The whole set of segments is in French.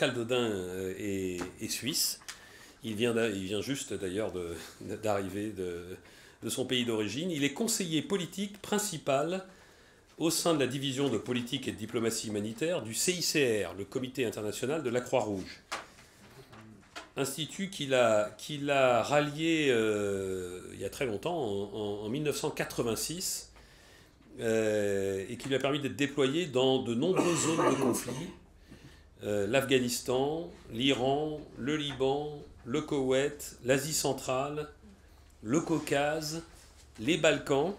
Pascal Dodin est suisse. Il vient juste d'ailleurs d'arriver de son pays d'origine. Il est conseiller politique principal au sein de la division de politique et de diplomatie humanitaire du CICR, le Comité international de la Croix-Rouge. Institut qu'il a rallié il y a très longtemps, en 1986, et qui lui a permis d'être déployé dans de nombreuses zones de conflit. L'Afghanistan, l'Iran, le Liban, le Koweït, l'Asie centrale, le Caucase, les Balkans. Donc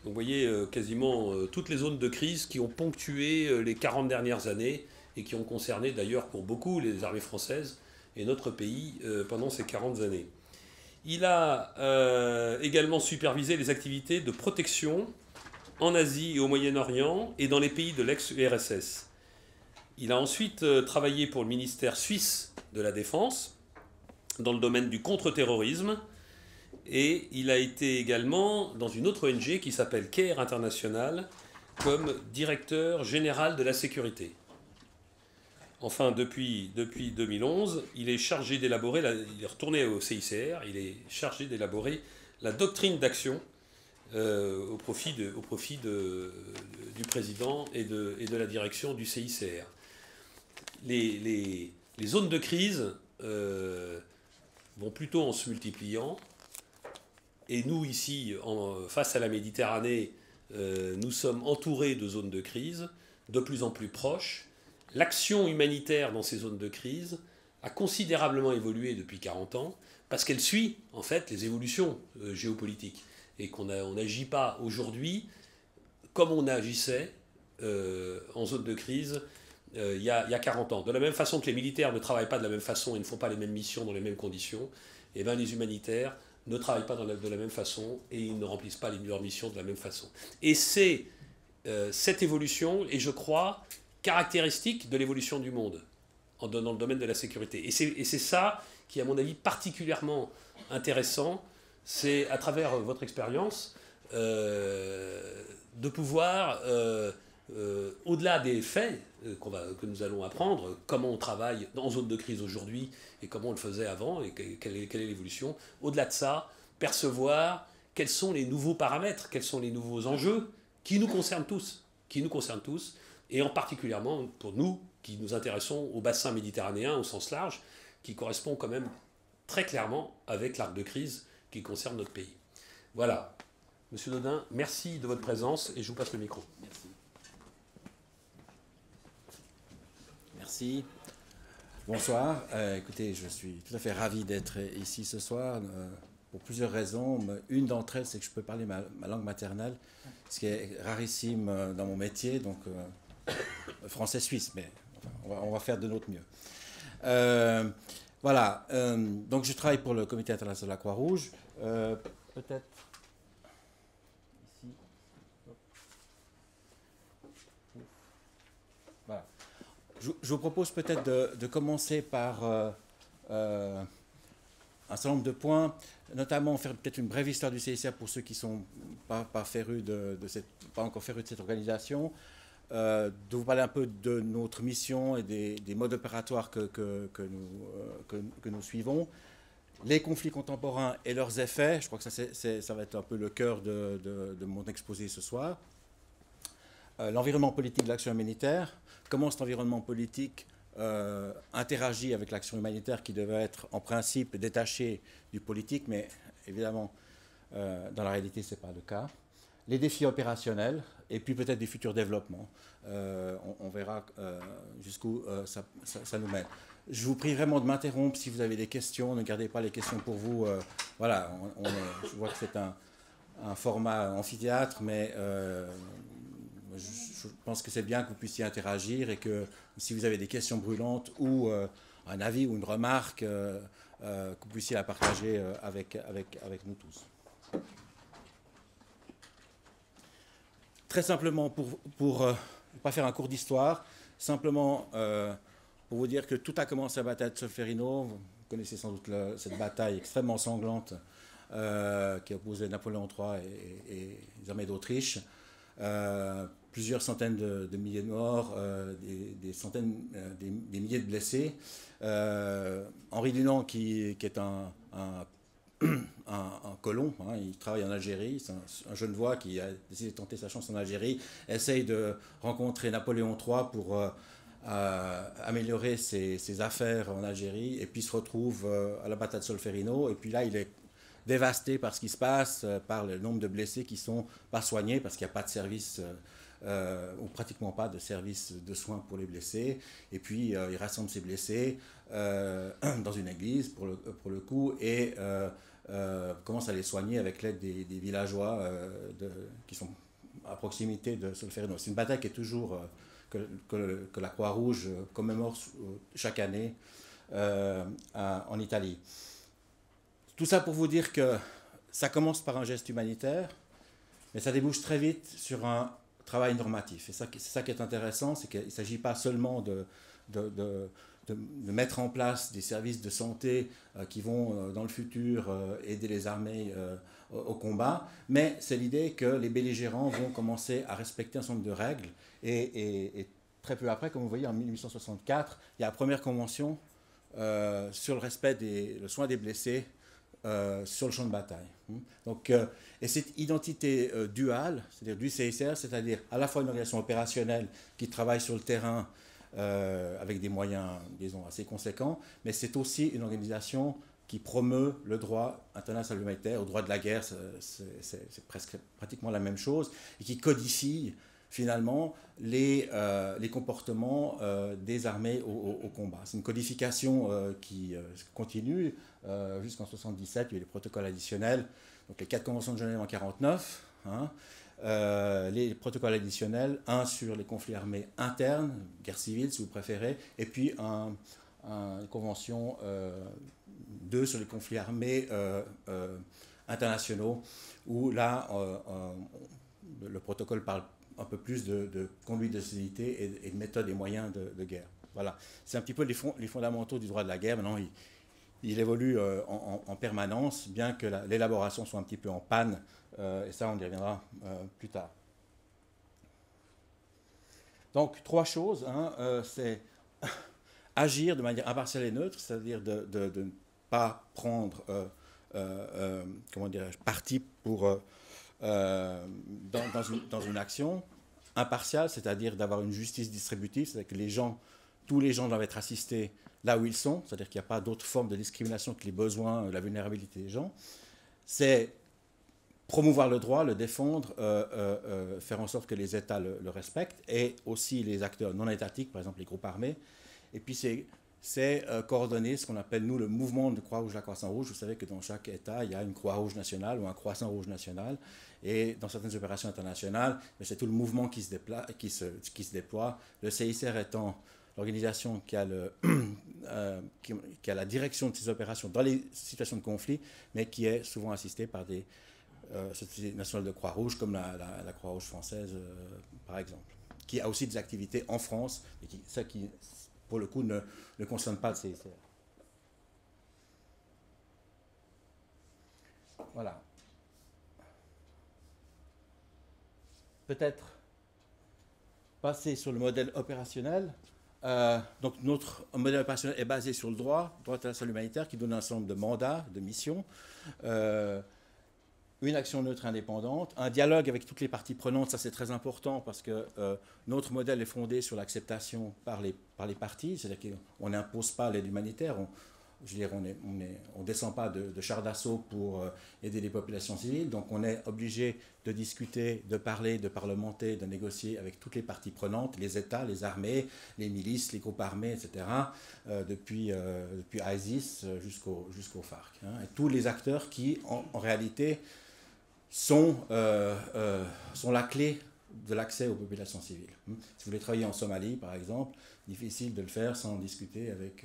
vous voyez quasiment toutes les zones de crise qui ont ponctué les 40 dernières années et qui ont concerné d'ailleurs pour beaucoup les armées françaises et notre pays pendant ces 40 années. Il a également supervisé les activités de protection en Asie et au Moyen-Orient et dans les pays de l'ex-URSS. Il a ensuite travaillé pour le ministère suisse de la Défense dans le domaine du contre-terrorisme et il a été également dans une autre ONG qui s'appelle CARE International comme directeur général de la sécurité. Enfin, depuis 2011, il est chargé d'élaborer, il est retourné au CICR, il est chargé d'élaborer la doctrine d'action au profit du président et de la direction du CICR. Les zones de crise vont plutôt en se multipliant. Et nous, ici, face à la Méditerranée, nous sommes entourés de zones de crise de plus en plus proches. L'action humanitaire dans ces zones de crise a considérablement évolué depuis 40 ans parce qu'elle suit, en fait, les évolutions géopolitiques. Et qu'on n'agit pas aujourd'hui comme on agissait en zone de crise il y a 40 ans. De la même façon que les militaires ne travaillent pas de la même façon et ne font pas les mêmes missions dans les mêmes conditions, et bien les humanitaires ne travaillent pas de la même façon et ils ne remplissent pas leurs missions de la même façon. Et c'est cette évolution, et je crois, caractéristique de l'évolution du monde dans le domaine de la sécurité. Et c'est ça qui est, à mon avis, particulièrement intéressant, c'est à travers votre expérience de pouvoir, au-delà des faits que nous allons apprendre, comment on travaille en zone de crise aujourd'hui et comment on le faisait avant et quelle est l'évolution, au-delà de ça, percevoir quels sont les nouveaux paramètres, quels sont les nouveaux enjeux qui nous concernent tous, et en particulièrement pour nous qui nous intéressons au bassin méditerranéen au sens large, qui correspond quand même très clairement avec l'arc de crise qui concerne notre pays. Voilà. Monsieur Dodin, merci de votre présence et je vous passe le micro. Merci. Merci. Bonsoir. Écoutez, je suis tout à fait ravi d'être ici ce soir pour plusieurs raisons. Une d'entre elles, c'est que je peux parler ma langue maternelle, ce qui est rarissime dans mon métier, donc français-suisse, mais on va faire de notre mieux. Voilà. Donc je travaille pour le Comité international de la Croix-Rouge. Peut-être ici. Voilà. Je vous propose peut-être de commencer par un certain nombre de points, notamment faire peut-être une brève histoire du CICR pour ceux qui ne sont pas encore férus de cette organisation, de vous parler un peu de notre mission et des modes opératoires que nous suivons, les conflits contemporains et leurs effets. Je crois que ça va être un peu le cœur de mon exposé ce soir. L'environnement politique de l'action humanitaire, comment cet environnement politique interagit avec l'action humanitaire qui devait être en principe détachée du politique, mais évidemment dans la réalité ce n'est pas le cas. Les défis opérationnels et puis peut-être des futurs développements. On verra jusqu'où ça nous mène. Je vous prie vraiment de m'interrompre si vous avez des questions, ne gardez pas les questions pour vous. Voilà, je vois que c'est un format amphithéâtre, mais je pense que c'est bien que vous puissiez interagir et que si vous avez des questions brûlantes ou un avis ou une remarque, que vous puissiez la partager avec nous tous. Très simplement, pour ne pas faire un cours d'histoire, simplement pour vous dire que tout a commencé à la bataille de Solferino. Vous connaissez sans doute cette bataille extrêmement sanglante qui opposait Napoléon III et les armées d'Autriche. plusieurs centaines de milliers de morts, des centaines, des milliers de blessés. Henri Dunant, qui est un colon, hein, il travaille en Algérie, c'est un Genevois qui a décidé de tenter sa chance en Algérie, essaye de rencontrer Napoléon III pour améliorer ses affaires en Algérie, et puis se retrouve à la bataille de Solferino, et puis là il est dévasté par ce qui se passe, par le nombre de blessés qui ne sont pas soignés, parce qu'il n'y a pas de service, ou pratiquement pas de service de soins pour les blessés, et puis il rassemble ses blessés dans une église pour le coup, et commence à les soigner avec l'aide des villageois qui sont à proximité de Solferino. C'est une bataille qui est toujours que la Croix-Rouge commémore chaque année en Italie. Tout ça pour vous dire que ça commence par un geste humanitaire, mais ça débouche très vite sur un travail normatif. Et c'est ça qui est intéressant, c'est qu'il ne s'agit pas seulement de mettre en place des services de santé qui vont, dans le futur, aider les armées au combat, mais c'est l'idée que les belligérants vont commencer à respecter un certain nombre de règles. Et très peu après, comme vous voyez, en 1864, il y a la première convention sur le respect le soin des blessés sur le champ de bataille. Donc, et cette identité duale, c'est-à-dire du CICR, c'est-à-dire à la fois une organisation opérationnelle qui travaille sur le terrain avec des moyens, disons, assez conséquents, mais c'est aussi une organisation qui promeut le droit international humanitaire, le droit de la guerre, c'est pratiquement la même chose, et qui codifie finalement les comportements des armées au combat. C'est une codification qui continue jusqu'en 1977, il y a eu les protocoles additionnels, donc les 4 conventions de Genève en 1949, hein, les protocoles additionnels, un sur les conflits armés internes, guerre civile si vous préférez, et puis une convention 2 sur les conflits armés internationaux, où là le protocole parle un peu plus de conduite de société et de méthodes et moyens de guerre. Voilà, c'est un petit peu les fondamentaux du droit de la guerre. Maintenant, il évolue en permanence, bien que l'élaboration soit un petit peu en panne, et ça, on y reviendra plus tard. Donc, 3 choses, hein, c'est agir de manière impartiale et neutre, c'est-à-dire de ne pas prendre comment dirais-je, parti pour dans une action impartiale, c'est-à-dire d'avoir une justice distributive, c'est-à-dire que tous les gens doivent être assistés là où ils sont, c'est-à-dire qu'il n'y a pas d'autre forme de discrimination que les besoins, la vulnérabilité des gens. C'est promouvoir le droit, le défendre, faire en sorte que les États le respectent, et aussi les acteurs non étatiques, par exemple les groupes armés. Et puis c'est coordonner ce qu'on appelle, nous, le mouvement de Croix-Rouge, la Croissant-Rouge. Vous savez que dans chaque État, il y a une Croix-Rouge nationale ou un Croissant-Rouge national. Et dans certaines opérations internationales, c'est tout le mouvement qui se déploie. Le CICR étant l'organisation qui a la direction de ces opérations dans les situations de conflit, mais qui est souvent assistée par des sociétés nationales de Croix-Rouge, comme la Croix-Rouge française, par exemple, qui a aussi des activités en France, et qui pour le coup, ne concerne pas le CICR. Voilà. Peut-être passer sur le modèle opérationnel. Donc, notre modèle opérationnel est basé sur le droit international humanitaire, qui donne un certain nombre de mandats, de missions. Une action neutre indépendante, un dialogue avec toutes les parties prenantes, ça c'est très important parce que notre modèle est fondé sur l'acceptation par les parties, c'est-à-dire qu'on n'impose pas l'aide humanitaire, on descend pas de chars d'assaut pour aider les populations civiles, donc on est obligé de discuter, de parler, de parlementer, de négocier avec toutes les parties prenantes, les États, les armées, les milices, les groupes armés, etc., depuis ISIS jusqu'au FARC. Hein, et tous les acteurs qui, en réalité, sont la clé de l'accès aux populations civiles. Si vous voulez travailler en Somalie, par exemple, difficile de le faire sans discuter avec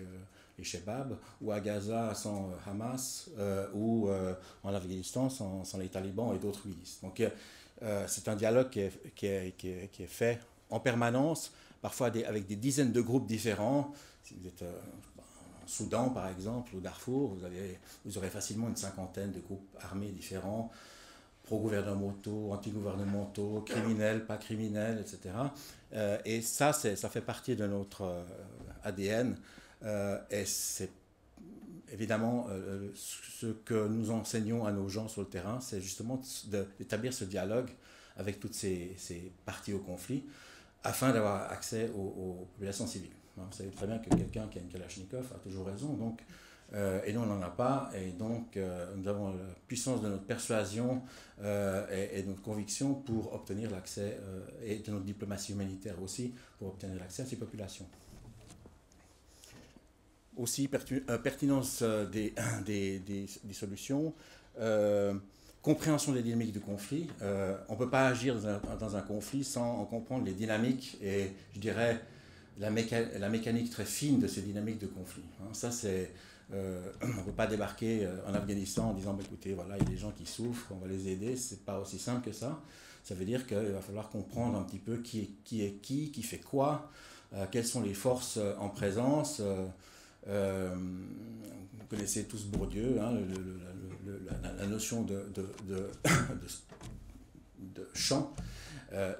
les Shebab, ou à Gaza sans Hamas, ou en Afghanistan sans les talibans et d'autres milices. Donc c'est un dialogue qui est fait en permanence, parfois avec des dizaines de groupes différents. Si vous êtes en Soudan, par exemple, ou Darfour, vous aurez facilement une cinquantaine de groupes armés différents, pro-gouvernementaux, anti-gouvernementaux, criminels, pas criminels, etc. Et ça fait partie de notre ADN. Et c'est évidemment ce que nous enseignons à nos gens sur le terrain, c'est justement d'établir ce dialogue avec toutes ces parties au conflit, afin d'avoir accès aux populations civiles. Vous savez très bien que quelqu'un qui a une Kalachnikov a toujours raison, donc, et nous on n'en a pas, et donc nous avons la puissance de notre persuasion et de notre conviction pour obtenir l'accès, et de notre diplomatie humanitaire aussi, pour obtenir l'accès à ces populations. Aussi, pertinence des solutions, compréhension des dynamiques du conflit. On ne peut pas agir dans un conflit sans en comprendre les dynamiques et, je dirais, la mécanique très fine de ces dynamiques de conflit. Ça, c'est... on ne peut pas débarquer en Afghanistan en disant bah, écoutez, voilà, il y a des gens qui souffrent, on va les aider. Ce n'est pas aussi simple que ça. Ça veut dire qu'il va falloir comprendre un petit peu qui fait quoi, quelles sont les forces en présence. Vous connaissez tous Bourdieu, hein, la notion de champ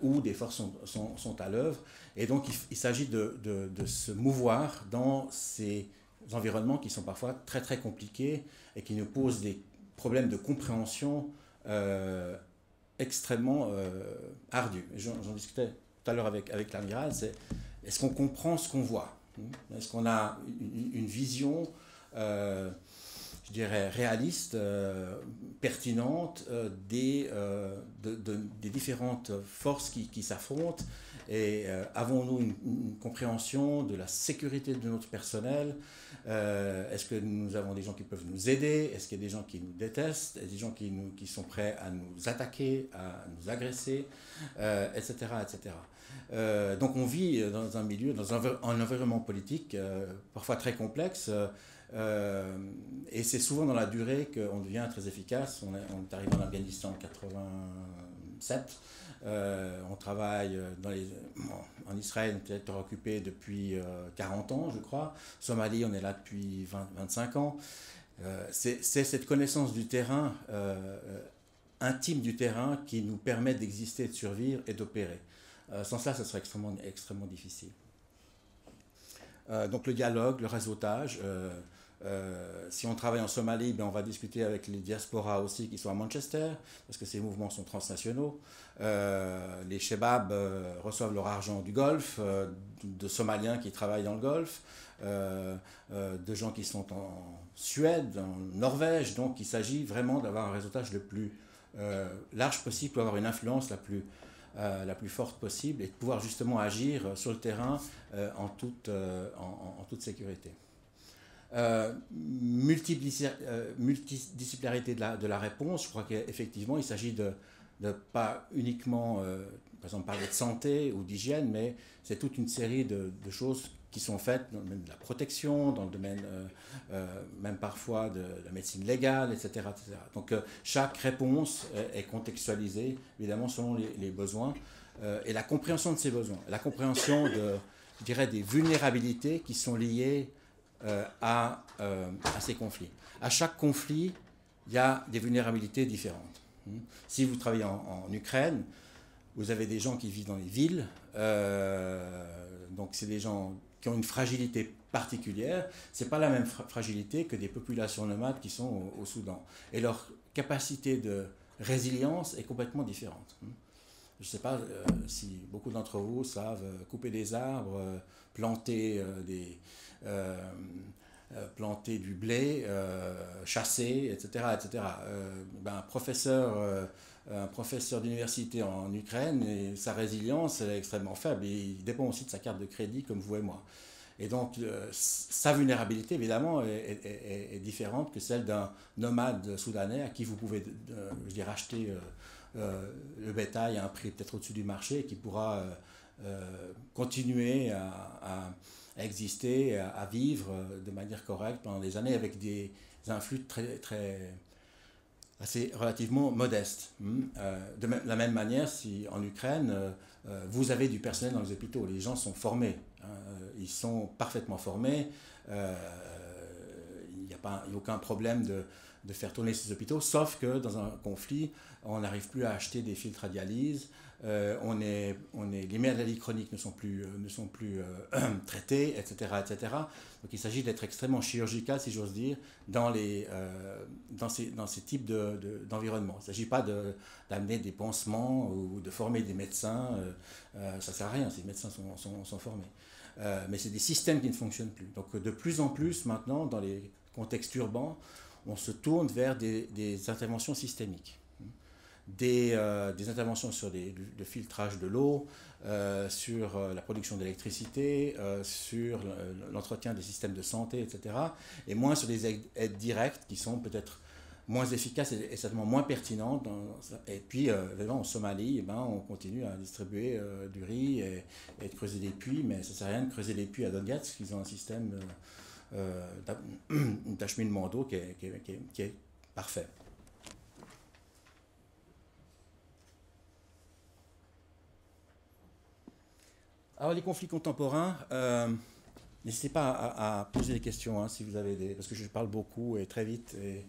où des forces sont à l'œuvre. Et donc il s'agit de se mouvoir dans ces environnements qui sont parfois très très compliqués et qui nous posent des problèmes de compréhension extrêmement ardus. J'en discutais tout à l'heure avec l'amiral, c'est est-ce qu'on comprend ce qu'on voit ? Est-ce qu'on a une vision, je dirais, réaliste, pertinente des différentes forces qui s'affrontent et avons-nous une compréhension de la sécurité de notre personnel? Est-ce que nous avons des gens qui peuvent nous aider? Est-ce qu'il y a des gens qui nous détestent? Est-ce des gens qui sont prêts à nous attaquer, à nous agresser, etc., etc. Donc on vit dans un milieu, dans un environnement politique parfois très complexe et c'est souvent dans la durée qu'on devient très efficace. On est arrivé en Afghanistan en 87, on travaille en Israël, on est territoire occupé depuis 40 ans je crois. Somalie, on est là depuis 25 ans. C'est cette connaissance du terrain, intime du terrain, qui nous permet d'exister, de survivre et d'opérer. Sans cela, ce serait extrêmement, extrêmement difficile. Donc le dialogue, le réseautage. Si on travaille en Somalie, ben on va discuter avec les diasporas aussi qui sont à Manchester, parce que ces mouvements sont transnationaux. Les Shebabs reçoivent leur argent du Golfe, de Somaliens qui travaillent dans le Golfe, de gens qui sont en Suède, en Norvège. Donc il s'agit vraiment d'avoir un réseautage le plus large possible pour avoir une influence la plus forte possible et de pouvoir justement agir sur le terrain en toute sécurité. Multidisciplinarité de la réponse, je crois qu'effectivement il s'agit de pas uniquement par exemple parler de santé ou d'hygiène, mais c'est toute une série de choses qui sont faites dans le domaine de la protection, dans le domaine même parfois de la médecine légale, etc. etc. Donc chaque réponse est contextualisée, évidemment, selon les besoins, et la compréhension de ces besoins, la compréhension je dirais, des vulnérabilités qui sont liées à ces conflits. À chaque conflit, il y a des vulnérabilités différentes. Si vous travaillez en Ukraine, vous avez des gens qui vivent dans les villes, donc c'est des gens qui ont une fragilité particulière. Ce n'est pas la même fragilité que des populations nomades qui sont au Soudan. Et leur capacité de résilience est complètement différente. Je ne sais pas si beaucoup d'entre vous savent couper des arbres, planter du blé, chasser, etc. etc. Un professeur d'université en Ukraine, et sa résilience est extrêmement faible. Il dépend aussi de sa carte de crédit, comme vous et moi. Et donc, sa vulnérabilité, évidemment, est différente que celle d'un nomade soudanais à qui vous pouvez, je dirais, acheter le bétail à un prix peut-être au-dessus du marché et qui pourra continuer à exister, à vivre de manière correcte pendant des années avec des influx assez relativement modestes. De la même manière, si en Ukraine, vous avez du personnel dans les hôpitaux, les gens sont formés, ils sont parfaitement formés, il n'y a aucun problème de faire tourner ces hôpitaux, sauf que dans un conflit, on n'arrive plus à acheter des filtres à dialyse, les maladies chroniques ne sont plus traitées, etc., etc. Donc il s'agit d'être extrêmement chirurgical, si j'ose dire, dans ces types d'environnements. Il ne s'agit pas d'amener des pansements ou de former des médecins, ça ne sert à rien, ces médecins sont formés. Mais c'est des systèmes qui ne fonctionnent plus. Donc de plus en plus maintenant, dans les contextes urbains, on se tourne vers des interventions systémiques. Des interventions sur le filtrage de l'eau, sur la production d'électricité, sur l'entretien des systèmes de santé, etc. Et moins sur des aides directes qui sont peut-être moins efficaces et certainement moins pertinentes. Et puis, évidemment, en Somalie, on continue à distribuer du riz et de creuser des puits, mais ça ne sert à rien de creuser des puits à Donetsk, ils ont un système d'acheminement d'eau qui est parfait. Alors les conflits contemporains, n'hésitez pas à poser des questions si vous avez parce que je parle beaucoup et très vite et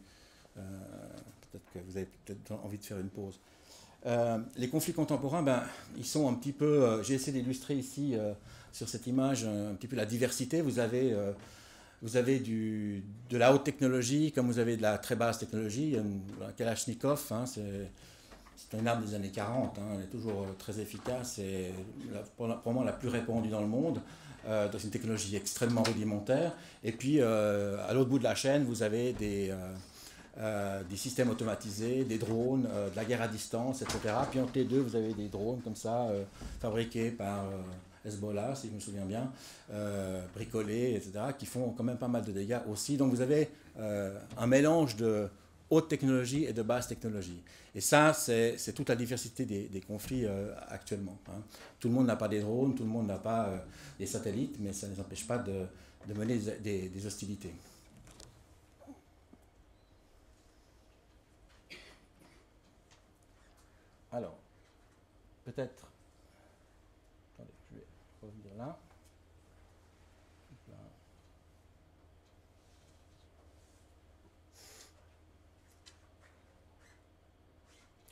peut-être que vous avez envie de faire une pause. Les conflits contemporains, ils sont un petit peu, j'ai essayé d'illustrer ici sur cette image un petit peu la diversité. Vous avez de la haute technologie comme vous avez de la très basse technologie. La Kalachnikov, c'est une arme des années 40, elle est toujours très efficace et probablement la plus répandue dans le monde, dans une technologie extrêmement rudimentaire. Et puis, à l'autre bout de la chaîne, vous avez des systèmes automatisés, des drones, de la guerre à distance, etc. Puis entre les deux, vous avez des drones comme ça, fabriqués par Hezbollah, si je me souviens bien, bricolés, etc., qui font quand même pas mal de dégâts aussi. Donc vous avez un mélange de haute technologie et de basse technologie. Et ça, c'est toute la diversité des conflits actuellement. Tout le monde n'a pas des drones, tout le monde n'a pas des satellites, mais ça ne les empêche pas de mener des hostilités. Alors, peut-être... Attendez, je vais revenir là.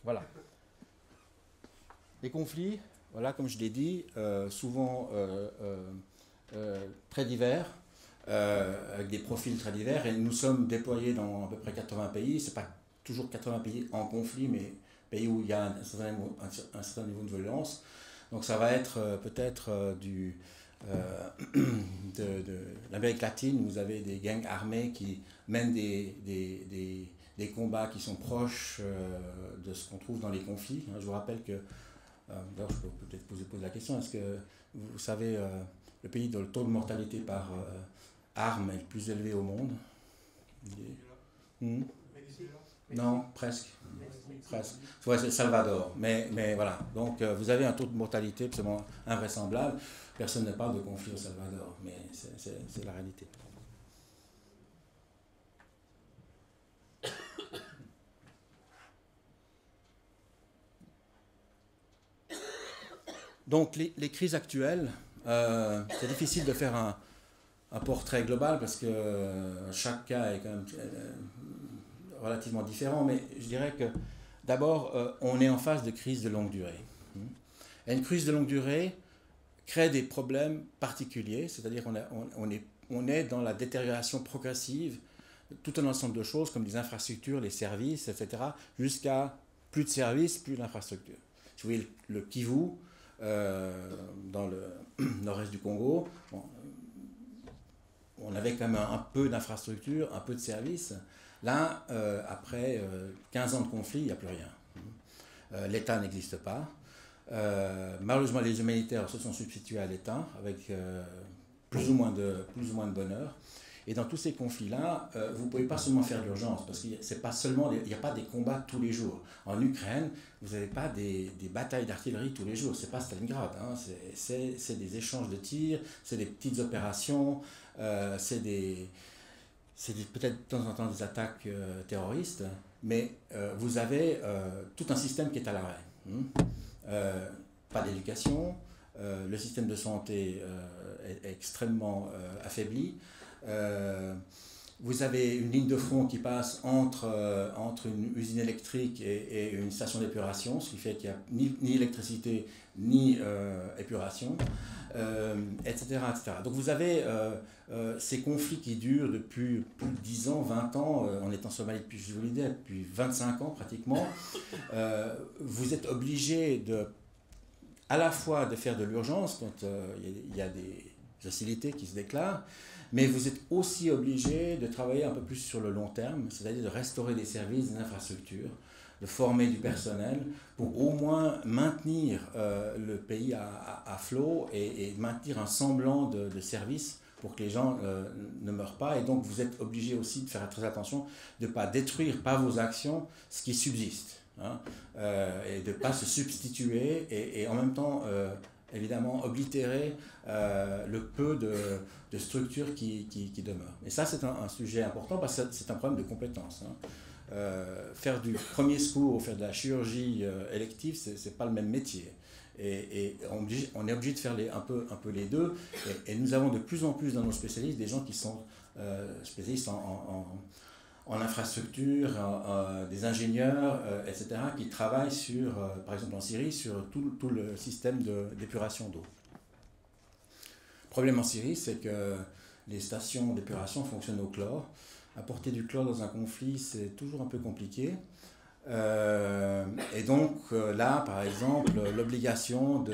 Voilà. Les conflits, voilà, comme je l'ai dit, souvent très divers, avec des profils très divers, et nous sommes déployés dans à peu près 80 pays. Ce n'est pas toujours 80 pays en conflit, mais pays où il y a un certain niveau de violence. Donc ça va être peut-être de l'Amérique latine, vous avez des gangs armés qui mènent des combats qui sont proches de ce qu'on trouve dans les conflits. Je vous rappelle que, d'ailleurs je peux peut-être poser la question, est-ce que vous savez le pays dont le taux de mortalité par arme est le plus élevé au monde? Non, presque. Ouais, c'est Salvador. Mais voilà, donc vous avez un taux de mortalité absolument invraisemblable. Personne ne parle de conflit au Salvador, mais c'est la réalité. Donc les crises actuelles, c'est difficile de faire un portrait global parce que chaque cas est quand même relativement différent, mais je dirais que d'abord, on est en phase de crise de longue durée. Et une crise de longue durée crée des problèmes particuliers, c'est-à-dire on est dans la détérioration progressive de tout un ensemble de choses comme les infrastructures, les services, etc., jusqu'à plus de services, plus d'infrastructures. Si vous voyez le Kivu, dans le nord-est du Congo, on avait quand même un peu d'infrastructures, un peu de services. Là, après 15 ans de conflit, il n'y a plus rien. L'État n'existe pas. Malheureusement, les humanitaires se sont substitués à l'État avec plus ou moins de bonheur. Et dans tous ces conflits-là, vous ne pouvez pas seulement faire d'urgence, parce qu'il n'y a pas des combats tous les jours. En Ukraine, vous n'avez pas des batailles d'artillerie tous les jours. Ce n'est pas Stalingrad. C'est des échanges de tirs, c'est des petites opérations, c'est peut-être de temps en temps des attaques terroristes, mais vous avez tout un système qui est à l'arrêt. Pas d'éducation, le système de santé est extrêmement affaibli. vous avez une ligne de front qui passe entre une usine électrique et une station d'épuration, ce qui fait qu'il n'y a ni électricité ni épuration, etc., etc. Donc vous avez ces conflits qui durent depuis plus de 10 ans, 20 ans, on est en Somalie depuis, je vous l'ai dit, depuis 25 ans pratiquement. Vous êtes obligé à la fois de faire de l'urgence quand il y a des hostilités qui se déclarent, mais vous êtes aussi obligé de travailler un peu plus sur le long terme, c'est-à-dire de restaurer des services, des infrastructures, de former du personnel pour au moins maintenir le pays à flot et maintenir un semblant de service pour que les gens ne meurent pas. Et donc vous êtes obligé aussi de faire très attention de ne pas détruire par vos actions ce qui subsiste, hein, et de ne pas se substituer et en même temps évidemment oblitérer le peu de structures qui demeurent. Et ça, c'est un sujet important parce que c'est un problème de compétence, hein. Faire du premier secours ou faire de la chirurgie élective, c'est pas le même métier. Et on est obligé de faire un peu les deux. Et nous avons de plus en plus dans nos spécialistes des gens qui sont spécialistes en infrastructure, des ingénieurs, etc., qui travaillent sur, par exemple en Syrie, sur tout le système d'épuration d'eau. Le problème en Syrie, c'est que les stations d'épuration fonctionnent au chlore. Apporter du chlore dans un conflit, c'est toujours un peu compliqué. Et donc là, par exemple, l'obligation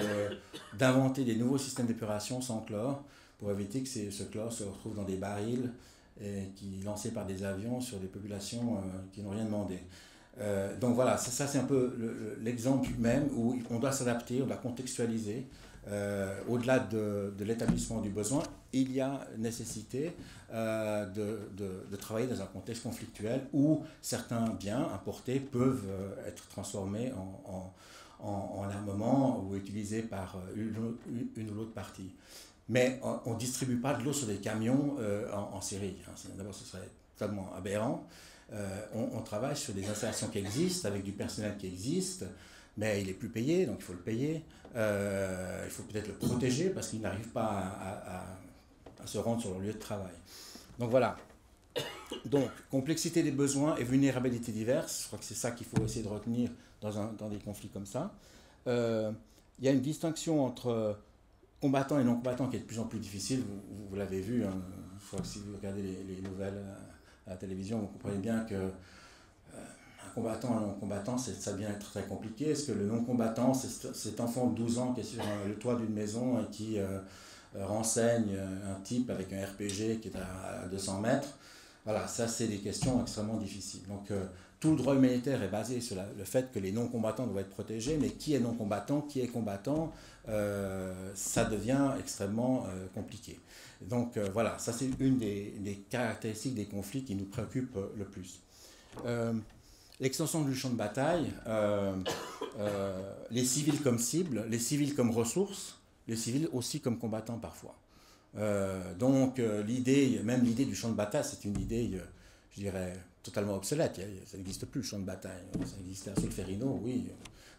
d'inventer des nouveaux systèmes d'épuration sans chlore pour éviter que ce chlore se retrouve dans des barils lancés par des avions sur des populations qui n'ont rien demandé. Donc voilà, ça c'est un peu l'exemple même où on doit s'adapter, on doit contextualiser. Au-delà de l'établissement du besoin, il y a nécessité de travailler dans un contexte conflictuel où certains biens importés peuvent être transformés en armement ou utilisés par une ou l'autre partie. Mais on ne distribue pas de l'eau sur des camions en Syrie. D'abord, ce serait totalement aberrant. On travaille sur des installations qui existent, avec du personnel qui existe, mais il n'est plus payé, donc il faut le payer. Il faut peut-être le protéger parce qu'il n'arrive pas à se rendre sur leur lieu de travail. Donc voilà. Donc, complexité des besoins et vulnérabilité diverses, je crois que c'est ça qu'il faut essayer de retenir dans des conflits comme ça. Il y a une distinction entre combattants et non-combattants qui est de plus en plus difficile. Vous l'avez vu, hein. Je crois que si vous regardez les nouvelles à la télévision, vous comprenez bien que un combattant, un non-combattant, ça devient être très compliqué. Est-ce que le non-combattant, c'est cet enfant de 12 ans qui est sur le toit d'une maison et qui renseigne un type avec un RPG qui est à 200 mètres? Voilà, ça c'est des questions extrêmement difficiles. Donc tout le droit humanitaire est basé sur le fait que les non-combattants doivent être protégés, mais qui est non-combattant, qui est combattant, ça devient extrêmement compliqué. Donc voilà, ça c'est une des caractéristiques des conflits qui nous préoccupent le plus. L'extension du champ de bataille, les civils comme cible, les civils comme ressources, les civils aussi comme combattants parfois. Donc l'idée, même l'idée du champ de bataille, c'est une idée, je dirais, totalement obsolète. Ça n'existe plus le champ de bataille. Ça existait à Solferino, oui,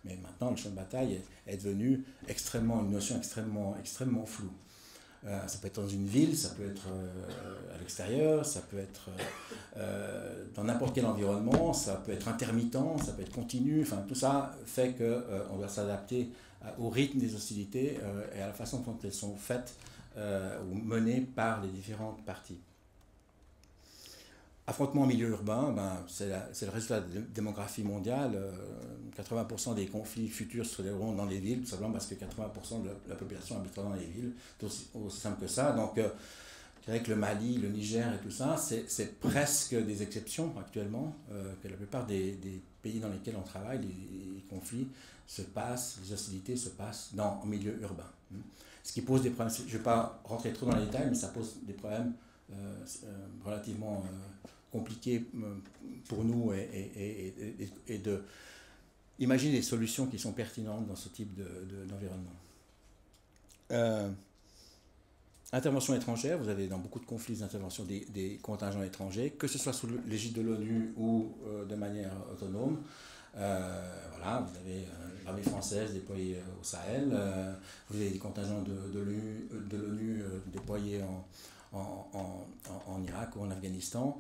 mais maintenant le champ de bataille est devenu une notion extrêmement floue. Ça peut être dans une ville, ça peut être à l'extérieur, ça peut être dans n'importe quel environnement, ça peut être intermittent, ça peut être continu. Enfin, tout ça fait qu'on doit s'adapter au rythme des hostilités et à la façon dont elles sont faites ou menées par les différentes parties. Affrontement en milieu urbain, c'est le résultat de la démographie mondiale. 80% des conflits futurs se dérouleront dans les villes, tout simplement parce que 80% de la population habitera dans les villes. C'est aussi simple que ça. Donc, je dirais que le Mali, le Niger et tout ça, c'est presque des exceptions actuellement, que la plupart des pays dans lesquels on travaille, les conflits se passent, les hostilités se passent en milieu urbain. Ce qui pose des problèmes, je ne vais pas rentrer trop dans les détails, mais ça pose des problèmes relativement compliqué pour nous et de imaginer des solutions qui sont pertinentes dans ce type d'environnement. Intervention étrangère, vous avez dans beaucoup de conflits d'intervention des contingents étrangers, que ce soit sous l'égide de l'ONU ou de manière autonome. Voilà, vous avez l'armée française déployée au Sahel, vous avez des contingents de l'ONU déployés en Irak ou en Afghanistan,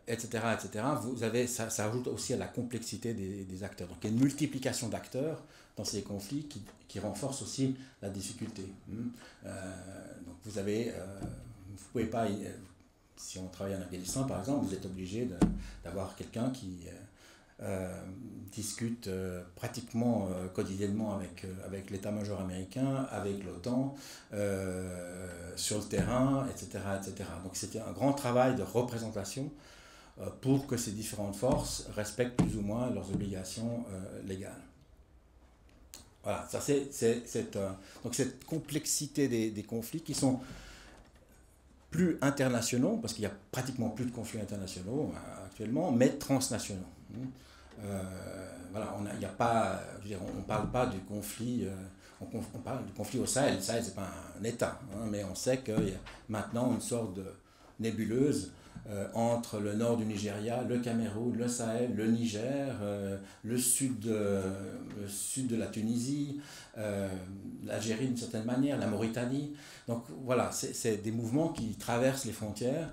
etc., etc. Vous avez, ça ajoute aussi à la complexité des acteurs. Donc il y a une multiplication d'acteurs dans ces conflits qui renforce aussi la difficulté. Donc vous avez, vous pouvez pas, si on travaille en Afghanistan par exemple, vous êtes obligé d'avoir quelqu'un qui discute pratiquement quotidiennement avec l'état-major américain, avec l'OTAN, sur le terrain, etc., etc. Donc c'était un grand travail de représentation pour que ces différentes forces respectent plus ou moins leurs obligations légales. Voilà, ça donc cette complexité des conflits qui sont plus internationaux, parce qu'il n'y a pratiquement plus de conflits internationaux actuellement, mais transnationaux. Voilà, il n'y a pas, je veux dire, on ne parle pas du conflit, on parle du conflit au Sahel. Le Sahel, ce n'est pas un État, mais on sait qu'il y a maintenant une sorte de nébuleuse entre le nord du Nigeria, le Cameroun, le Sahel, le Niger, le sud de la Tunisie, l'Algérie d'une certaine manière, la Mauritanie. Donc voilà, c'est des mouvements qui traversent les frontières,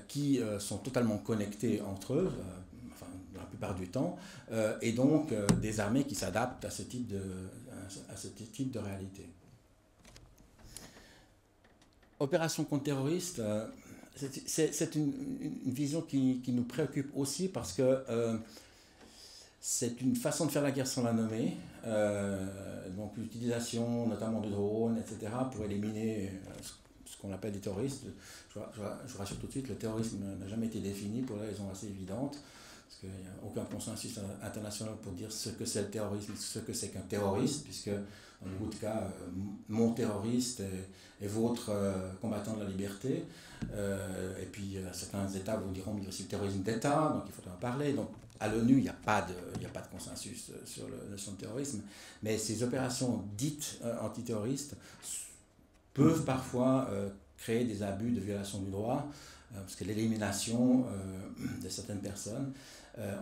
qui sont totalement connectés entre eux, enfin la plupart du temps, et donc des armées qui s'adaptent à ce type de réalité. Opération contre-terroriste, c'est une vision qui nous préoccupe aussi parce que c'est une façon de faire la guerre sans la nommer. Donc l'utilisation notamment de drones, etc., pour éliminer ce qu'on appelle des terroristes. Je vous rassure tout de suite, le terrorisme n'a jamais été défini pour des raisons assez évidentes, parce qu'il n'y a aucun consensus international pour dire ce que c'est le terrorisme, ce que c'est qu'un terroriste, puisque dans beaucoup de cas, mon terroriste est votre combattant de la liberté. Et puis certains États vous diront qu'il y a aussi le terrorisme d'État, donc il faudra en parler. Donc à l'ONU, il n'y a pas de consensus sur la notion de terrorisme, mais ces opérations dites antiterroristes peuvent parfois créer des abus de violation du droit, parce que l'élimination de certaines personnes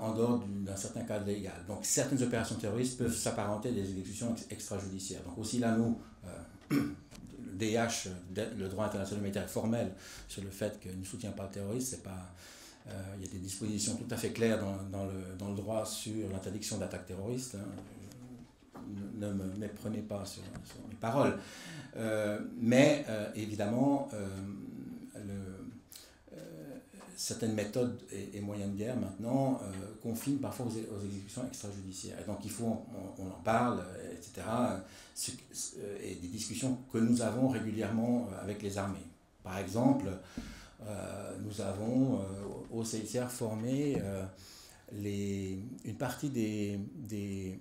en dehors d'un certain cadre légal. Donc certaines opérations terroristes peuvent s'apparenter à des exécutions extrajudiciaires. Donc aussi là, nous, le DH, le droit international humanitaire formel sur le fait qu'il ne soutient pas le terrorisme, c'est pas... il y a des dispositions tout à fait claires dans le droit sur l'interdiction d'attaques terroristes. Ne me méprenez pas sur mes paroles. Mais évidemment, certaines méthodes et moyens de guerre maintenant confinent parfois aux exécutions extrajudiciaires. Et donc il faut, on en parle, etc. Et des discussions que nous avons régulièrement avec les armées. Par exemple, nous avons au CICR formé une partie des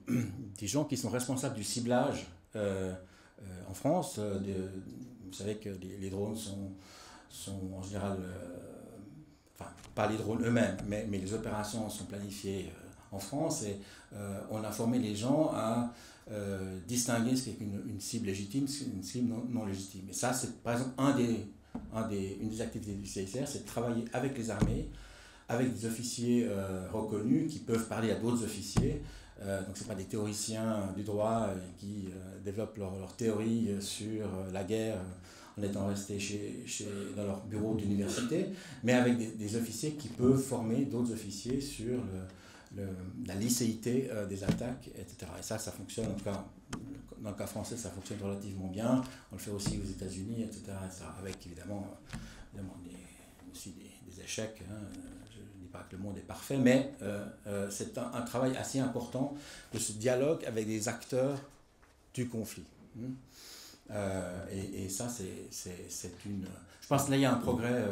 gens qui sont responsables du ciblage en France. Vous savez que les drones sont en général... enfin, pas les drones eux-mêmes, mais les opérations sont planifiées en France et on a formé les gens à distinguer ce qu'est une cible légitime, une cible non légitime. Et ça, c'est par exemple une des activités du CICR, c'est de travailler avec les armées, avec des officiers reconnus qui peuvent parler à d'autres officiers. Donc ce ne sont pas des théoriciens du droit qui développent leur théorie sur la guerre en étant restés dans leur bureau d'université, mais avec des officiers qui peuvent former d'autres officiers sur la licéité des attaques, etc. Et ça fonctionne, en tout cas, dans le cas français, ça fonctionne relativement bien. On le fait aussi aux États-Unis, etc., avec évidemment aussi des échecs. Je ne dis pas que le monde est parfait, mais c'est un travail assez important de ce dialogue avec des acteurs du conflit. Et ça, c'est une... Je pense que là, il y a un progrès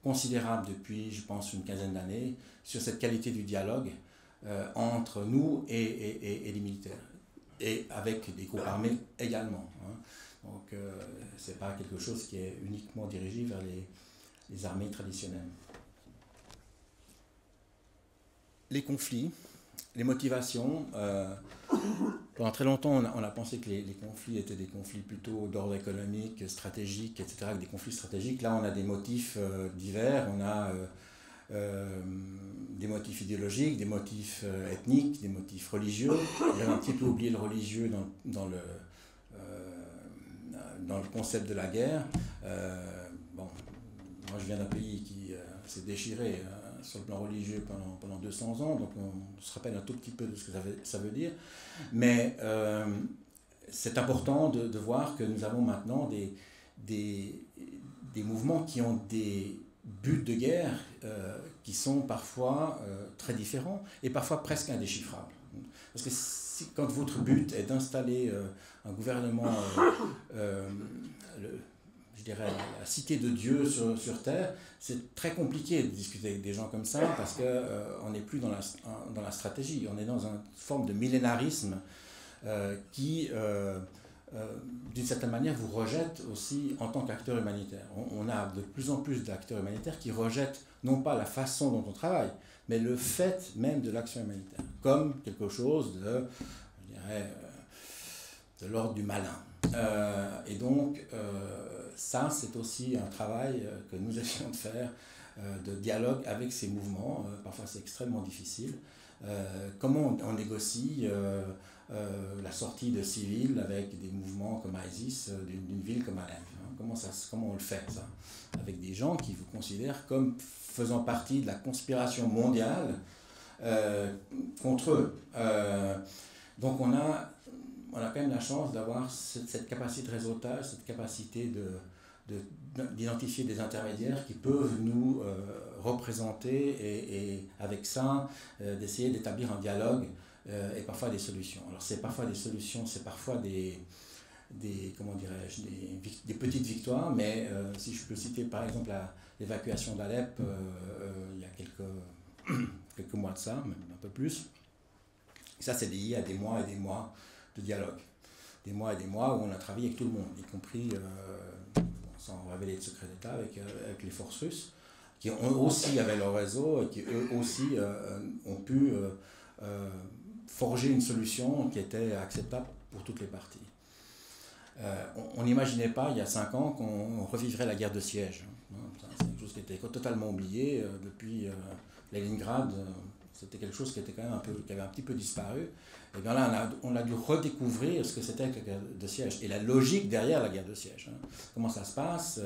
considérable depuis, je pense, une quinzaine d'années sur cette qualité du dialogue entre nous et les militaires, et avec des groupes armés également. Donc, ce n'est pas quelque chose qui est uniquement dirigé vers les armées traditionnelles. Les conflits, les motivations... pendant très longtemps, on a pensé que les conflits étaient des conflits plutôt d'ordre économique, stratégique, etc., avec des conflits stratégiques. Là, on a des motifs divers, on a des motifs idéologiques, des motifs ethniques, des motifs religieux. J'ai un petit peu oublié le religieux dans le concept de la guerre. bon, moi je viens d'un pays qui s'est déchiré sur le plan religieux pendant 200 ans, donc on se rappelle un tout petit peu de ce que ça veut dire. Mais c'est important de voir que nous avons maintenant des mouvements qui ont des buts de guerre qui sont parfois très différents et parfois presque indéchiffrables. Parce que quand votre but est d'installer un gouvernement, je dirais, la cité de Dieu sur Terre, c'est très compliqué de discuter avec des gens comme ça parce qu'on n'est plus dans la stratégie, on est dans une forme de millénarisme qui, d'une certaine manière, vous rejette aussi en tant qu'acteur humanitaire. On a de plus en plus d'acteurs humanitaires qui rejettent non pas la façon dont on travaille, mais le fait même de l'action humanitaire, comme quelque chose de, je dirais, de l'ordre du malin. Et donc, ça, c'est aussi un travail que nous essayons de faire, de dialogue avec ces mouvements. Parfois, c'est extrêmement difficile. Comment on négocie la sortie de civils avec des mouvements comme ISIS d'une ville comme Alep, hein. Comment on le fait, ça? Avec des gens qui vous considèrent comme faisant partie de la conspiration mondiale contre eux. Donc on a quand même la chance d'avoir cette capacité de réseautage, cette capacité d'identifier des intermédiaires qui peuvent nous représenter et avec ça, d'essayer d'établir un dialogue et parfois des solutions. Alors c'est parfois des solutions, c'est parfois comment dirais-je, des petites victoires, mais si je peux citer par exemple l'évacuation d'Alep il y a quelques mois de ça, même un peu plus, ça c'est lié à des mois et des mois de dialogue. Des mois et des mois où on a travaillé avec tout le monde, y compris, sans révéler de secret d'État, avec les forces russes, qui aussi avaient leur réseau et qui eux aussi ont pu forger une solution qui était acceptable pour toutes les parties. On n'imaginait pas, il y a 5 ans, qu'on revivrait la guerre de siège. C'est quelque chose qui était totalement oublié depuis Leningrad. C'était quelque chose qui était quand même qui avait un petit peu disparu. Et bien là, on a dû redécouvrir ce que c'était que la guerre de siège et la logique derrière la guerre de siège. Comment ça se passe,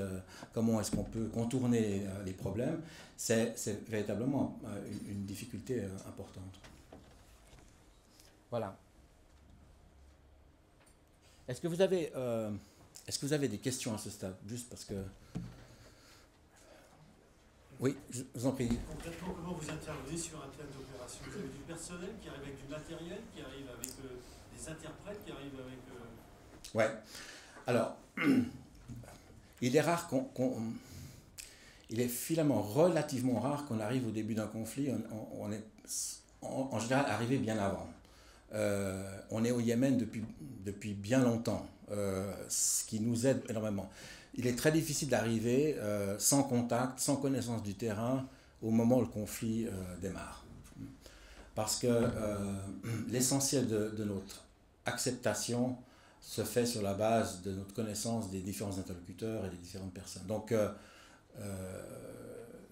comment est-ce qu'on peut contourner les problèmes. C'est véritablement une difficulté importante. Voilà. Est-ce que vous avez des questions à ce stade? Juste parce que... Oui, je vous en prie. Concrètement, comment vous intervenez sur un thème d'opération? Vous avez du personnel qui arrive avec du matériel, qui arrive avec des interprètes, qui arrivent avec... Ouais. Alors, il est rare il est finalement relativement rare qu'on arrive au début d'un conflit. On est en général arrivé bien avant. On est au Yémen depuis bien longtemps, ce qui nous aide énormément. Il est très difficile d'arriver sans contact, sans connaissance du terrain, au moment où le conflit démarre. Parce que l'essentiel de notre acceptation se fait sur la base de notre connaissance des différents interlocuteurs et des différentes personnes. Donc,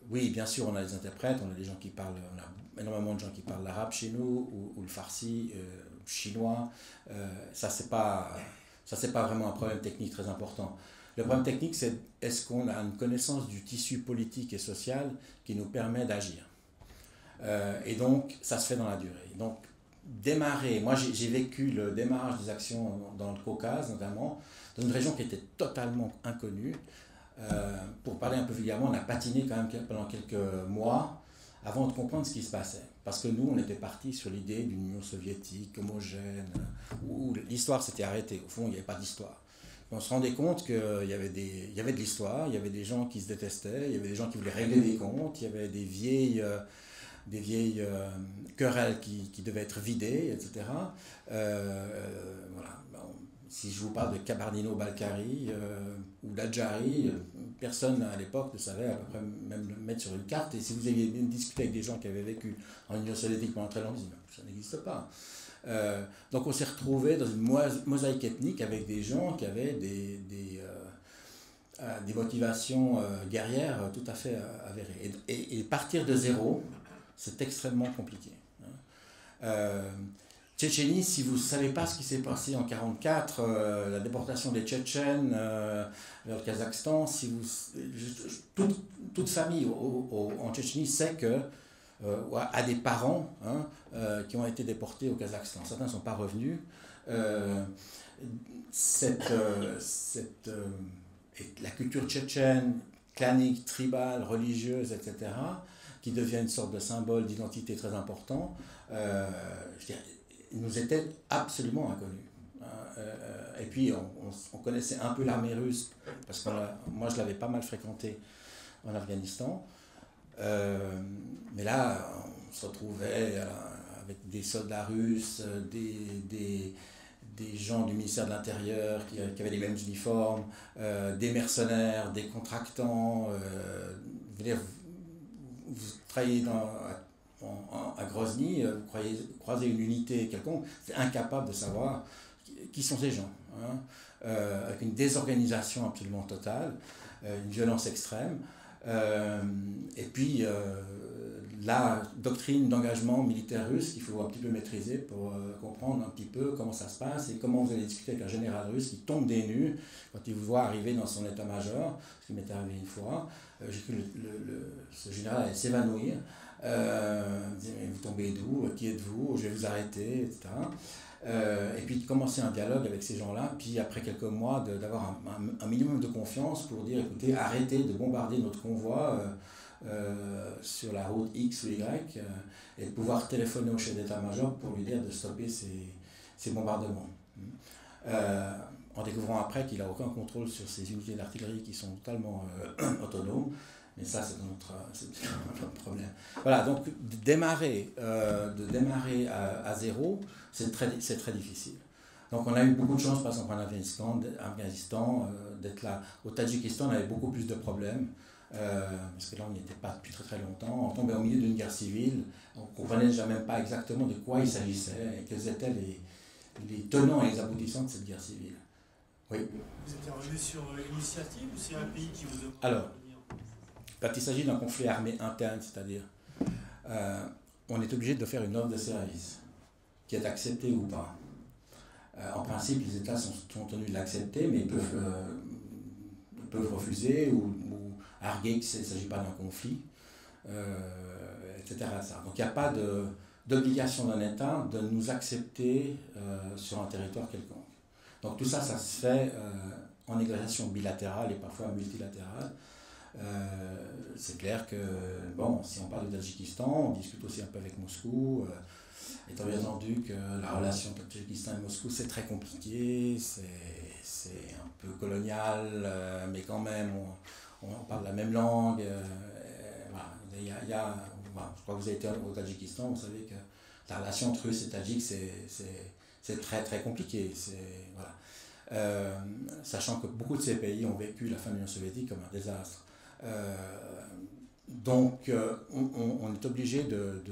oui, bien sûr, on a des interprètes, on a des gens qui parlent, on a énormément de gens qui parlent l'arabe chez nous, ou le farsi, chinois. Ça, c'est pas vraiment un problème technique très important. Le problème technique, c'est est-ce qu'on a une connaissance du tissu politique et social qui nous permet d'agir. Et donc, ça se fait dans la durée. Donc, démarrer, moi j'ai vécu le démarrage des actions dans le Caucase, notamment, dans une région qui était totalement inconnue. Pour parler un peu vulgairement, on a patiné quand même pendant quelques mois avant de comprendre ce qui se passait. Parce que nous, on était partis sur l'idée d'une Union soviétique homogène, où l'histoire s'était arrêtée. Au fond, il n'y avait pas d'histoire. On se rendait compte qu'il y avait de l'histoire, il y avait des gens qui se détestaient, il y avait des gens qui voulaient régler des comptes, il y avait des vieilles querelles qui devaient être vidées, etc. Voilà. Si je vous parle de Kabardino-Balkari ou d'Adjari, personne à l'époque ne savait à peu près même le mettre sur une carte. Et si vous aviez discuté avec des gens qui avaient vécu en Union soviétique pendant très longtemps, ça n'existe pas. Donc on s'est retrouvé dans une mosaïque ethnique avec des gens qui avaient des motivations guerrières tout à fait avérées. Et partir de zéro, c'est extrêmement compliqué. Tchétchénie, si vous ne savez pas ce qui s'est passé en 1944, la déportation des Tchétchènes vers le Kazakhstan, si vous, toute famille en Tchétchénie sait que a des parents qui ont été déportés au Kazakhstan. Certains ne sont pas revenus. La culture tchétchène, clanique, tribale, religieuse, etc., qui devient une sorte de symbole d'identité très important, je dirais, nous était absolument inconnus. Et puis on connaissait un peu l'armée russe, parce que moi je l'avais pas mal fréquenté en Afghanistan. Mais là, on se retrouvait avec des soldats russes, des gens du ministère de l'Intérieur qui avaient les mêmes uniformes, des mercenaires, des contractants. Vous travaillez à Grozny, vous croisez une unité quelconque, c'est incapable de savoir qui sont ces gens. Avec une désorganisation absolument totale, une violence extrême. Et puis la doctrine d'engagement militaire russe qu'il faut un petit peu maîtriser pour comprendre un petit peu comment ça se passe et comment vous allez discuter avec un général russe qui tombe des nues quand il vous voit arriver dans son état-major, ce qui m'est arrivé une fois. J'ai cru ce général allait s'évanouir. Vous tombez d'où? Qui êtes-vous? Je vais vous arrêter, etc. Et puis de commencer un dialogue avec ces gens-là, puis après quelques mois d'avoir un minimum de confiance pour dire écoutez, arrêtez de bombarder notre convoi sur la route X ou Y et de pouvoir téléphoner au chef d'état-major pour lui dire de stopper ces bombardements. En découvrant après qu'il n'a aucun contrôle sur ces unités d'artillerie qui sont totalement autonomes. Mais ça, c'est un autre problème. Voilà, donc de démarrer à zéro, c'est très difficile. Donc on a eu beaucoup de chance, par exemple en Afghanistan, d'être là. Au Tadjikistan, on avait beaucoup plus de problèmes, parce que là, on n'y était pas depuis très très longtemps. On tombait au milieu d'une guerre civile, on ne comprenait déjà même pas exactement de quoi il s'agissait, et quels étaient les tenants et les aboutissants de cette guerre civile. Oui. Vous êtes revenu sur l'initiative ou c'est un pays qui vous demande? Alors, quand il s'agit d'un conflit armé interne, c'est-à-dire, on est obligé de faire une offre de service, qui est acceptée ou pas. En principe, les États sont tenus de l'accepter, mais ils peuvent refuser ou arguer qu'il ne s'agit pas d'un conflit, etc. Donc il n'y a pas d'obligation d'un État de nous accepter sur un territoire quelconque. Donc tout ça, ça se fait en négociation bilatérale et parfois multilatérale. C'est clair que, bon, si on parle du Tadjikistan, on discute aussi un peu avec Moscou, étant bien entendu que la relation entre Tadjikistan et Moscou, c'est très compliqué, c'est un peu colonial, mais quand même, on parle la même langue. Voilà. Je crois que vous avez été au Tadjikistan, vous savez que la relation entre Russes et Tadjiks, c'est très très compliqué. Voilà. Sachant que beaucoup de ces pays ont vécu la fin de l'Union soviétique comme un désastre. Donc on est obligé de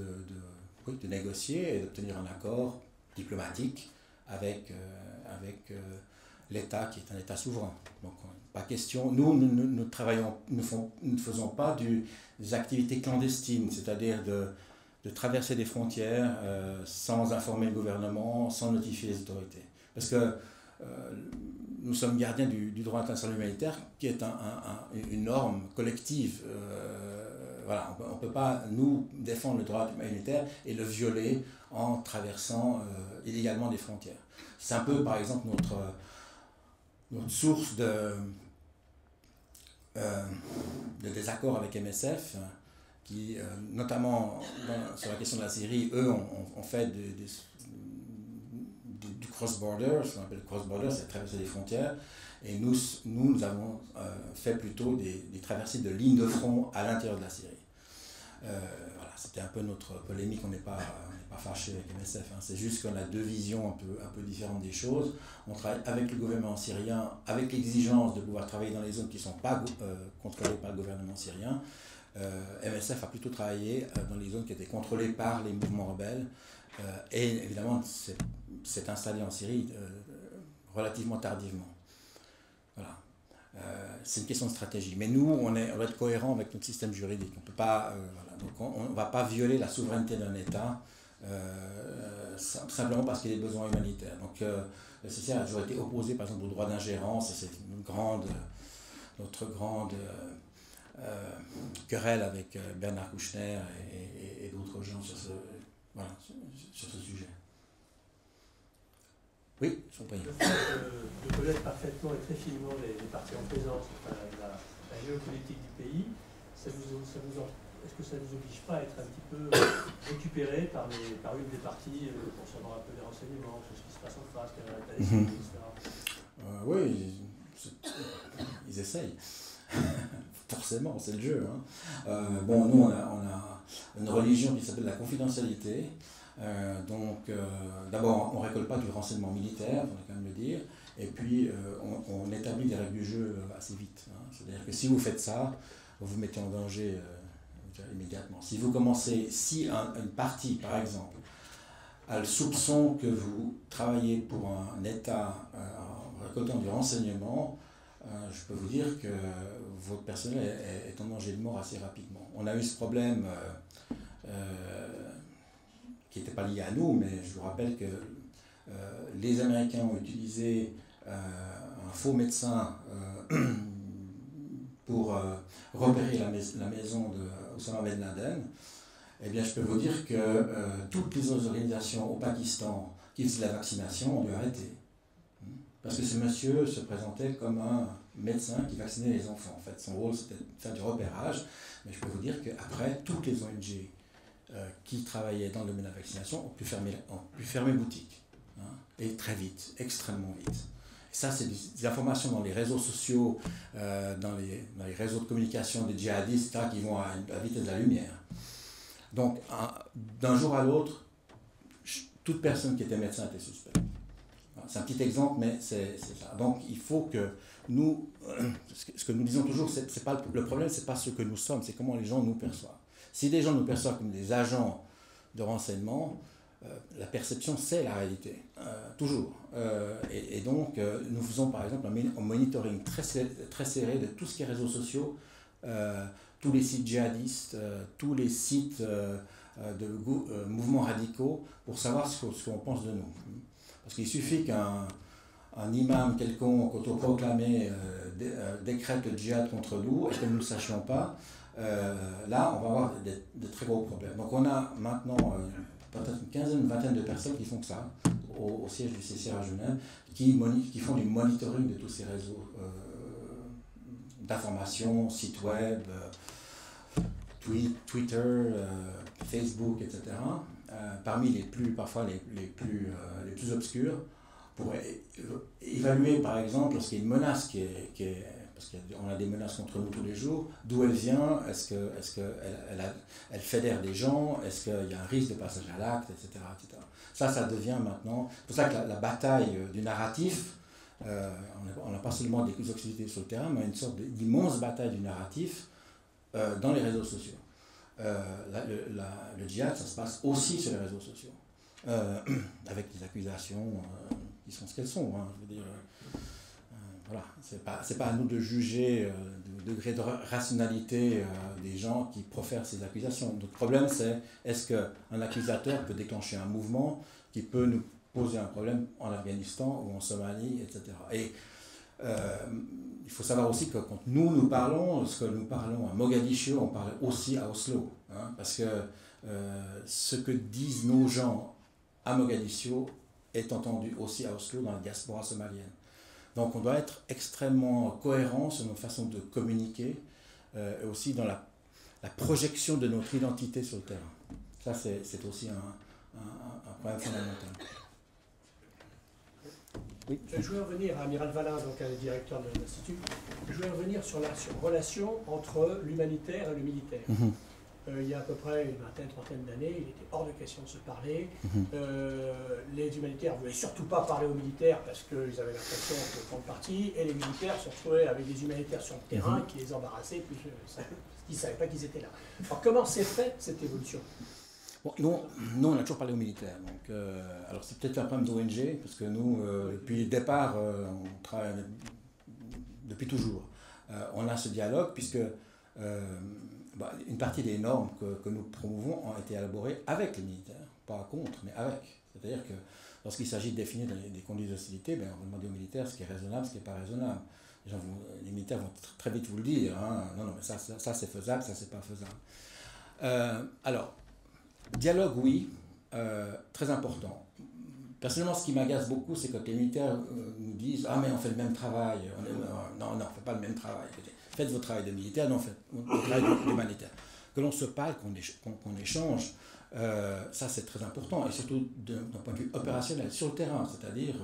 négocier et d'obtenir un accord diplomatique avec l'État qui est un État souverain. Donc pas question, nous ne faisons pas des activités clandestines, c'est-à-dire de traverser des frontières sans informer le gouvernement, sans notifier les autorités. Parce que nous sommes gardiens du droit international humanitaire qui est une norme collective. Voilà, on ne peut pas, nous, défendre le droit humanitaire et le violer en traversant illégalement des frontières. C'est un peu, par exemple, notre source de désaccord avec MSF, qui, notamment sur la question de la Syrie, eux ont fait du cross-border, ce qu'on appelle cross-border, c'est traverser des frontières, et nous avons fait plutôt des traversées de lignes de front à l'intérieur de la Syrie. Voilà, c'était un peu notre polémique, on n'est pas fâché avec MSF, hein. C'est juste qu'on a deux visions un peu différentes des choses. On travaille avec le gouvernement syrien, avec l'exigence de pouvoir travailler dans les zones qui ne sont pas contrôlées par le gouvernement syrien. MSF a plutôt travaillé dans les zones qui étaient contrôlées par les mouvements rebelles, et évidemment s'est installé en Syrie relativement tardivement. Voilà. C'est une question de stratégie. Mais nous, on va être cohérent avec notre système juridique. On peut pas, voilà. Donc on ne va pas violer la souveraineté d'un État simplement parce qu'il y a des besoins humanitaires. Donc le CCR a toujours été opposé par exemple au droit d'ingérence, et c'est notre grande querelle avec Bernard Kouchner et d'autres gens sur ce sujet. Oui, je vous prie. Le fait de connaître parfaitement et très finement les partis en présence, enfin, la géopolitique du pays, est-ce que ça ne vous oblige pas à être un petit peu récupéré par une des parties concernant un peu les renseignements, sur ce qui se passe en face, etc. Oui, ils essayent. Forcément, c'est le jeu. Hein. Bon, nous, on a une religion qui s'appelle la confidentialité. D'abord, on ne récolte pas du renseignement militaire, il faut quand même le dire, et puis on établit des règles du jeu assez vite. Hein. C'est-à-dire que si vous faites ça, vous vous mettez en danger immédiatement. Si vous commencez, si une partie, par exemple, a le soupçon que vous travaillez pour un État en récoltant du renseignement, je peux vous dire que votre personnel est en danger de mort assez rapidement. On a eu ce problème qui n'était pas lié à nous, mais je vous rappelle que les Américains ont utilisé un faux médecin pour repérer la maison d'Osama Ben Laden. Eh bien, je peux vous dire que toutes les autres organisations au Pakistan qui faisaient la vaccination ont dû arrêter. Parce que ce monsieur se présentait comme un médecin qui vaccinait les enfants. En fait, son rôle, c'était de faire du repérage. Mais je peux vous dire qu'après, toutes les ONG qui travaillaient dans le domaine de la vaccination ont pu fermer boutique. Hein, et très vite, extrêmement vite. Et ça, c'est des informations dans les réseaux sociaux, dans les réseaux de communication des djihadistes qui vont à la vitesse de la lumière. Donc, d'un jour à l'autre, toute personne qui était médecin était suspecte. C'est un petit exemple, mais c'est ça. Donc, il faut que nous, ce que nous disons toujours, le problème, ce n'est pas ce que nous sommes, c'est comment les gens nous perçoivent. Si les gens nous perçoivent comme des agents de renseignement, la perception, c'est la réalité, toujours. Et donc, nous faisons par exemple un monitoring très serré de tout ce qui est réseaux sociaux, tous les sites djihadistes, tous les sites de mouvements radicaux, pour savoir ce qu'on pense de nous. Parce qu'il suffit qu'un imam quelconque autoproclamé décrète le djihad contre nous et que nous ne le sachions pas, là, on va avoir des très gros problèmes. Donc on a maintenant peut-être une quinzaine, une vingtaine de personnes qui font que ça, au siège du CCR à Genève, qui font du monitoring de tous ces réseaux d'information, sites web, Twitter, Facebook, etc. Parmi parfois les plus obscurs, pour évaluer par exemple lorsqu'il y a une menace parce qu'on a des menaces contre nous tous les jours, d'où elle vient, est-ce qu'elle fédère des gens, est-ce qu'il y a un risque de passage à l'acte, etc., etc. Ça devient maintenant, c'est pour ça que la bataille du narratif, on n'a pas seulement des activités sur le terrain, mais une sorte d'immense bataille du narratif dans les réseaux sociaux. Le djihad, ça se passe aussi sur les réseaux sociaux, avec des accusations qui sont ce qu'elles sont. Hein, je veux dire, voilà, c'est pas à nous de juger le degré de rationalité des gens qui profèrent ces accusations. Notre problème, c'est est-ce qu'un accusateur peut déclencher un mouvement qui peut nous poser un problème en Afghanistan ou en Somalie, etc. Et il faut savoir aussi que quand nous parlons, ce que nous parlons à Mogadiscio, on parle aussi à Oslo. Hein, parce que ce que disent nos gens à Mogadiscio est entendu aussi à Oslo dans la diaspora somalienne. Donc on doit être extrêmement cohérent sur nos façons de communiquer et aussi dans la projection de notre identité sur le terrain. Ça, c'est aussi un problème fondamental. Oui. Je voulais revenir à Amiral Valin, donc un des directeurs de l'Institut. Je voulais revenir sur la relation entre l'humanitaire et le militaire. Il y a à peu près une vingtaine, trentaine d'années, il était hors de question de se parler. Les humanitaires ne voulaient surtout pas parler aux militaires parce qu'ils avaient l'impression de prendre parti, et les militaires se retrouvaient avec des humanitaires sur le terrain qui les embarrassaient, puis ils ne savaient pas qu'ils étaient là. Alors comment s'est faite cette évolution ? Bon, nous, on a toujours parlé aux militaires. Donc, alors, c'est peut-être un problème d'ONG, parce que nous, depuis le départ, on travaille depuis toujours. On a ce dialogue, puisque une partie des normes que nous promouvons ont été élaborées avec les militaires. pas contre, mais avec. C'est-à-dire que lorsqu'il s'agit de définir des conduites d'hostilité, ben, on va demander aux militaires ce qui est raisonnable, ce qui n'est pas raisonnable. Les militaires vont très vite vous le dire, hein. Non, mais ça c'est faisable, ça c'est pas faisable. Alors, dialogue, oui, très important. Personnellement, ce qui m'agace beaucoup, c'est quand les militaires nous disent « Ah, mais on fait le même travail. » Non, on ne fait pas le même travail. Faites votre travail de militaire, non, faites votre travail d'humanitaire. Que l'on se parle, qu'on échange, ça c'est très important, et surtout d'un point de vue opérationnel, sur le terrain, c'est-à-dire,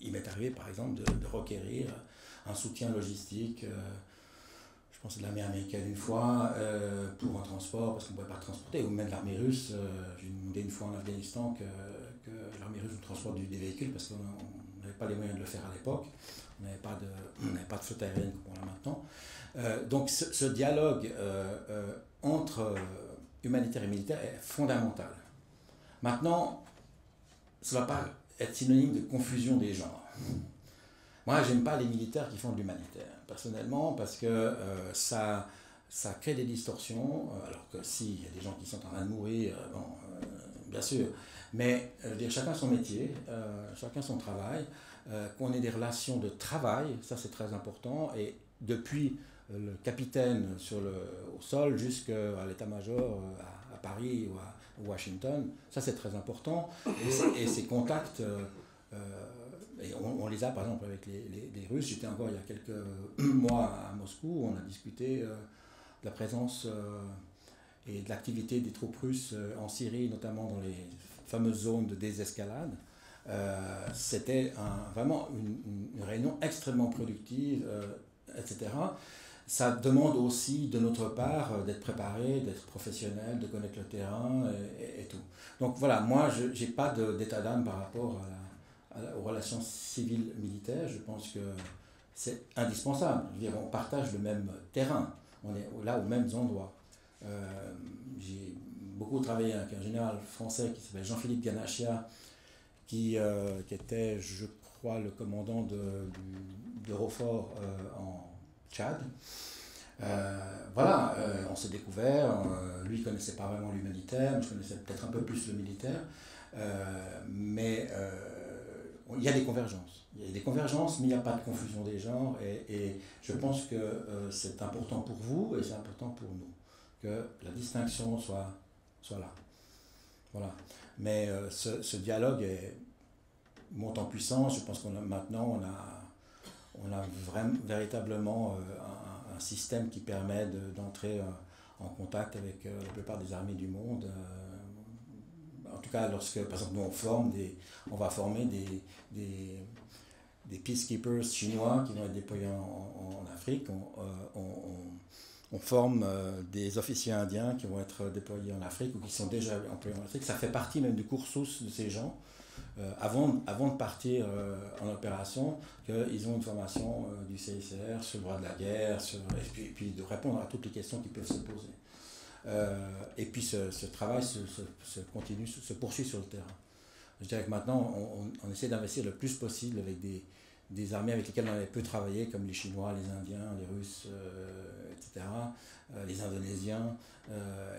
il m'est arrivé par exemple de requérir un soutien logistique, je pense de l'armée américaine une fois, pour un transport, parce qu'on ne pouvait pas transporter, ou même l'armée russe, j'ai demandé une fois en Afghanistan que l'armée russe nous transporte des véhicules, parce qu'on n'avait pas les moyens de le faire à l'époque, on n'avait pas de flotte aérienne comme on l'a maintenant. Donc ce dialogue entre humanitaire et militaire est fondamental. Maintenant, ça ne va pas être synonyme de confusion des genres. Moi, j'aime pas les militaires qui font de l'humanitaire, personnellement, parce que ça crée des distorsions, alors que si, il y a des gens qui sont en train de mourir, bien sûr, mais chacun son métier, chacun son travail, qu'on ait des relations de travail, ça c'est très important, et depuis le capitaine au sol jusqu'à l'état-major à Paris ou à Washington, ça c'est très important, et ces contacts, et on les a par exemple avec les Russes. J'étais encore il y a quelques mois à Moscou, on a discuté de la présence et de l'activité des troupes russes en Syrie, notamment dans les fameuses zones de désescalade. C'était vraiment une réunion extrêmement productive, etc. Ça demande aussi de notre part d'être préparé, d'être professionnel, de connaître le terrain et tout. Donc voilà, moi je n'ai pas d'état d'âme par rapport aux relations civiles militaires. Je pense que c'est indispensable. Je veux dire, on partage le même terrain, on est là aux mêmes endroits. J'ai beaucoup travaillé avec un général français qui s'appelle Jean-Philippe Ganachia, qui était, je crois, le commandant d'Eurofort en Tchad. Voilà, on s'est découvert, lui ne connaissait pas vraiment l'humanitaire, je connaissais peut-être un peu plus le militaire, mais il y a des convergences. Il y a des convergences, mais il n'y a pas de confusion des genres, et je pense que c'est important pour vous et c'est important pour nous, que la distinction soit là. Voilà. Mais ce dialogue monte en puissance. Je pense qu'on a maintenant véritablement un système qui permet d'entrer en contact avec la plupart des armées du monde. En tout cas, lorsque, par exemple, nous on va former des peacekeepers chinois qui vont être déployés en Afrique. On forme des officiers indiens qui vont être déployés en Afrique ou qui sont déjà employés en Afrique. Ça fait partie même du cursus de ces gens. Avant de partir en opération, qu'ils ont une formation du CICR sur le droit de la guerre, et puis de répondre à toutes les questions qui peuvent se poser. Et puis ce travail se poursuit sur le terrain. Je dirais que maintenant, on essaie d'investir le plus possible avec des armées avec lesquelles on avait peu travaillé, comme les Chinois, les Indiens, les Russes, etc., les Indonésiens,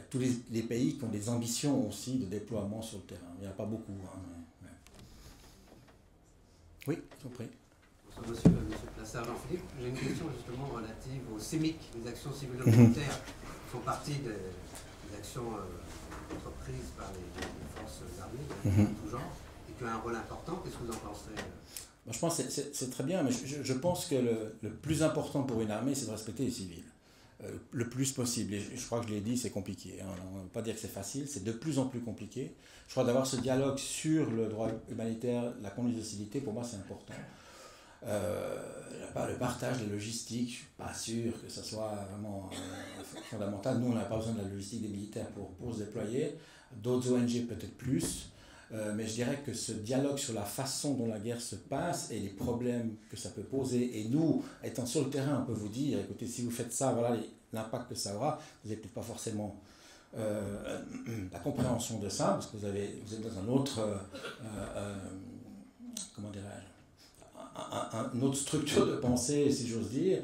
tous les pays qui ont des ambitions aussi de déploiement sur le terrain. Il n'y en a pas beaucoup. Hein, mais, ouais. Oui, je vous prie. Bonsoir, monsieur Plassard, Jean-Philippe. J'ai une question justement relative aux CIMIC, les actions civilo-militaires, qui font partie des actions entreprises par les forces armées de tout genre, et qui ont un rôle important. Qu'est-ce que vous en pensez? Je pense que c'est très bien, mais je pense que le plus important pour une armée, c'est de respecter les civils. Le plus possible. Et je crois que je l'ai dit, c'est compliqué. Hein. On ne va pas dire que c'est facile, c'est de plus en plus compliqué. Je crois d'avoir ce dialogue sur le droit humanitaire, la conduite d'hostilité, pour moi, c'est important. Le partage de la logistique, je ne suis pas sûr que ce soit vraiment fondamental. Nous, on n'a pas besoin de la logistique des militaires pour se déployer. D'autres ONG, peut-être plus. Mais je dirais que ce dialogue sur la façon dont la guerre se passe et les problèmes que ça peut poser, et nous, étant sur le terrain, on peut vous dire, écoutez, si vous faites ça, voilà l'impact que ça aura, vous n'avez peut-être pas forcément la compréhension de ça, parce que vous êtes dans un autre, comment dirais-je, une autre structure de pensée, si j'ose dire,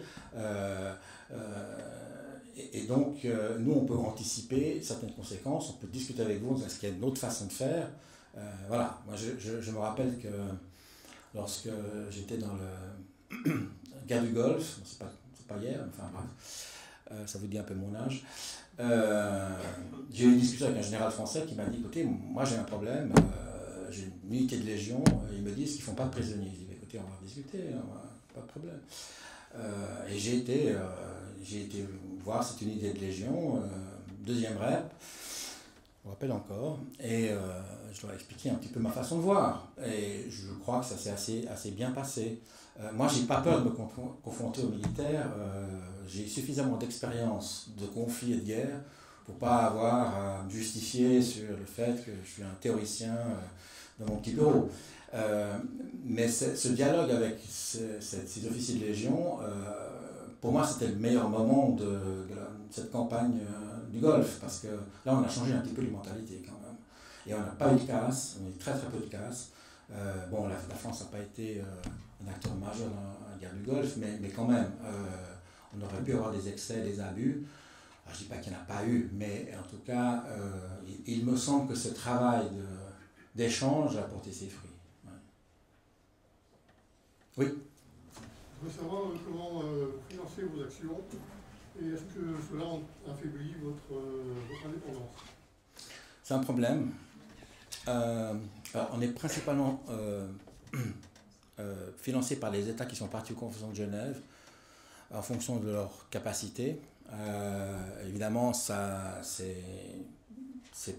et donc, nous, on peut anticiper certaines conséquences, on peut discuter avec vous, est-ce qu'il y a une autre façon de faire. Voilà, moi je me rappelle que lorsque j'étais dans la guerre du Golfe, c'est pas hier, enfin bref, ça vous dit un peu mon âge, j'ai eu une discussion avec un général français qui m'a dit, écoutez, moi j'ai un problème, j'ai une unité de légion, ils me disent qu'ils ne font pas de prisonniers. Je dis, écoutez, on va discuter, pas de problème. Et j'ai été voir cette unité de légion, deuxième rep, je me rappelle encore, et je leur ai expliqué un petit peu ma façon de voir. Et je crois que ça s'est assez bien passé. Moi, je n'ai pas peur de me confronter aux militaires. J'ai suffisamment d'expérience de conflits et de guerre pour ne pas avoir à me justifier sur le fait que je suis un théoricien dans mon petit bureau. Mais ce dialogue avec ces officiers de Légion, pour moi, c'était le meilleur moment de cette campagne du Golfe, parce que là, on a changé un petit peu les mentalités quand même. Et on n'a pas eu de casse, on a eu très très peu de casse. Bon, la France n'a pas été un acteur majeur dans la guerre du Golfe, mais quand même, on aurait pu avoir des excès, des abus. Alors, je ne dis pas qu'il n'y en a pas eu, mais en tout cas, il me semble que ce travail d'échange a porté ses fruits. Ouais. Oui. Je veux savoir comment vous financez vos actions et est-ce que cela affaiblit votre indépendance? C'est un problème. Alors, on est principalement financé par les États qui sont partis aux conventions de Genève en fonction de leur capacité. Évidemment, c'est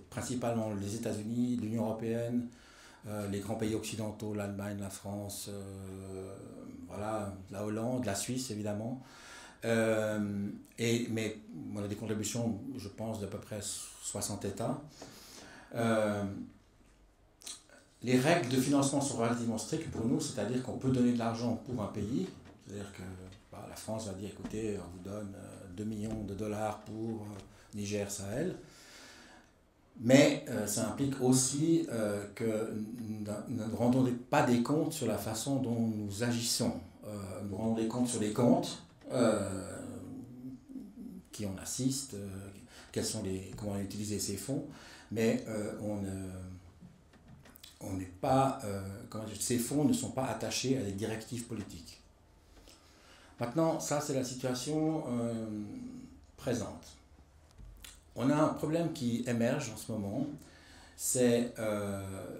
principalement les États-Unis, l'Union européenne, les grands pays occidentaux, l'Allemagne, la France, voilà, la Hollande, la Suisse évidemment. Mais on a des contributions, je pense, d'à peu près 60 États. Les règles de financement sont relativement strictes pour nous, c'est-à-dire qu'on peut donner de l'argent pour un pays. C'est-à-dire que la France va dire, écoutez, on vous donne 2 millions de dollars pour Niger, Sahel. Mais ça implique aussi que nous ne rendons pas des comptes sur la façon dont nous agissons. Nous rendons des comptes sur les comptes, qui on assiste, comment utiliser ces fonds, mais on n'est pas, ces fonds ne sont pas attachés à des directives politiques. Maintenant, ça c'est la situation présente. On a un problème qui émerge en ce moment, c'est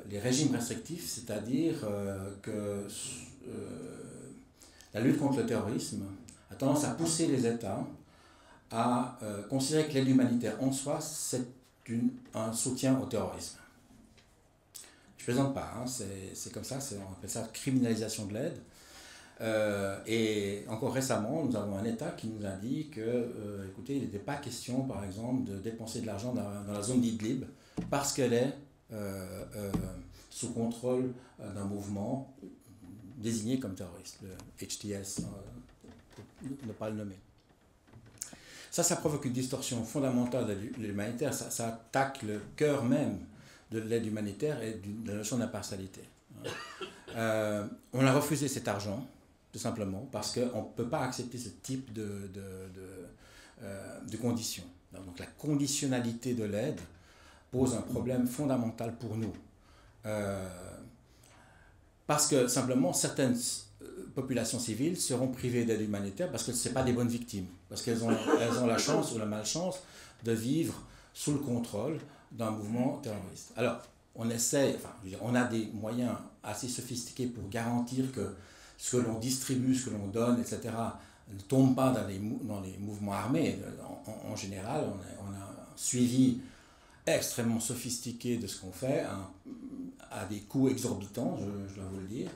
les régimes restrictifs, c'est-à-dire que la lutte contre le terrorisme a tendance à pousser les États à considérer que l'aide humanitaire en soi, c'est un soutien au terrorisme. Je ne plaisante pas, hein, c'est comme ça, on appelle ça criminalisation de l'aide. Et encore récemment, nous avons un État qui nous a dit que, écoutez, il n'était pas question, par exemple, de dépenser de l'argent dans la zone d'Idlib parce qu'elle est sous contrôle d'un mouvement désigné comme terroriste, le HTS, pour ne pas le nommer. Ça provoque une distorsion fondamentale de l'humanitaire, ça attaque le cœur même de l'aide humanitaire et de la notion d'impartialité. On a refusé cet argent, tout simplement, parce qu'on ne peut pas accepter ce type de conditions. Donc la conditionnalité de l'aide pose un problème fondamental pour nous. Parce que simplement, certaines populations civiles seront privées d'aide humanitaire parce que ce ne sont pas des bonnes victimes, parce qu'elles ont la chance ou la malchance de vivre sous le contrôle d'un mouvement terroriste. Alors, on essaie, on a des moyens assez sophistiqués pour garantir que ce que l'on distribue, ce que l'on donne, etc., ne tombe pas dans les mouvements armés. En général, on a un suivi extrêmement sophistiqué de ce qu'on fait, à des coûts exorbitants, je dois vous le dire.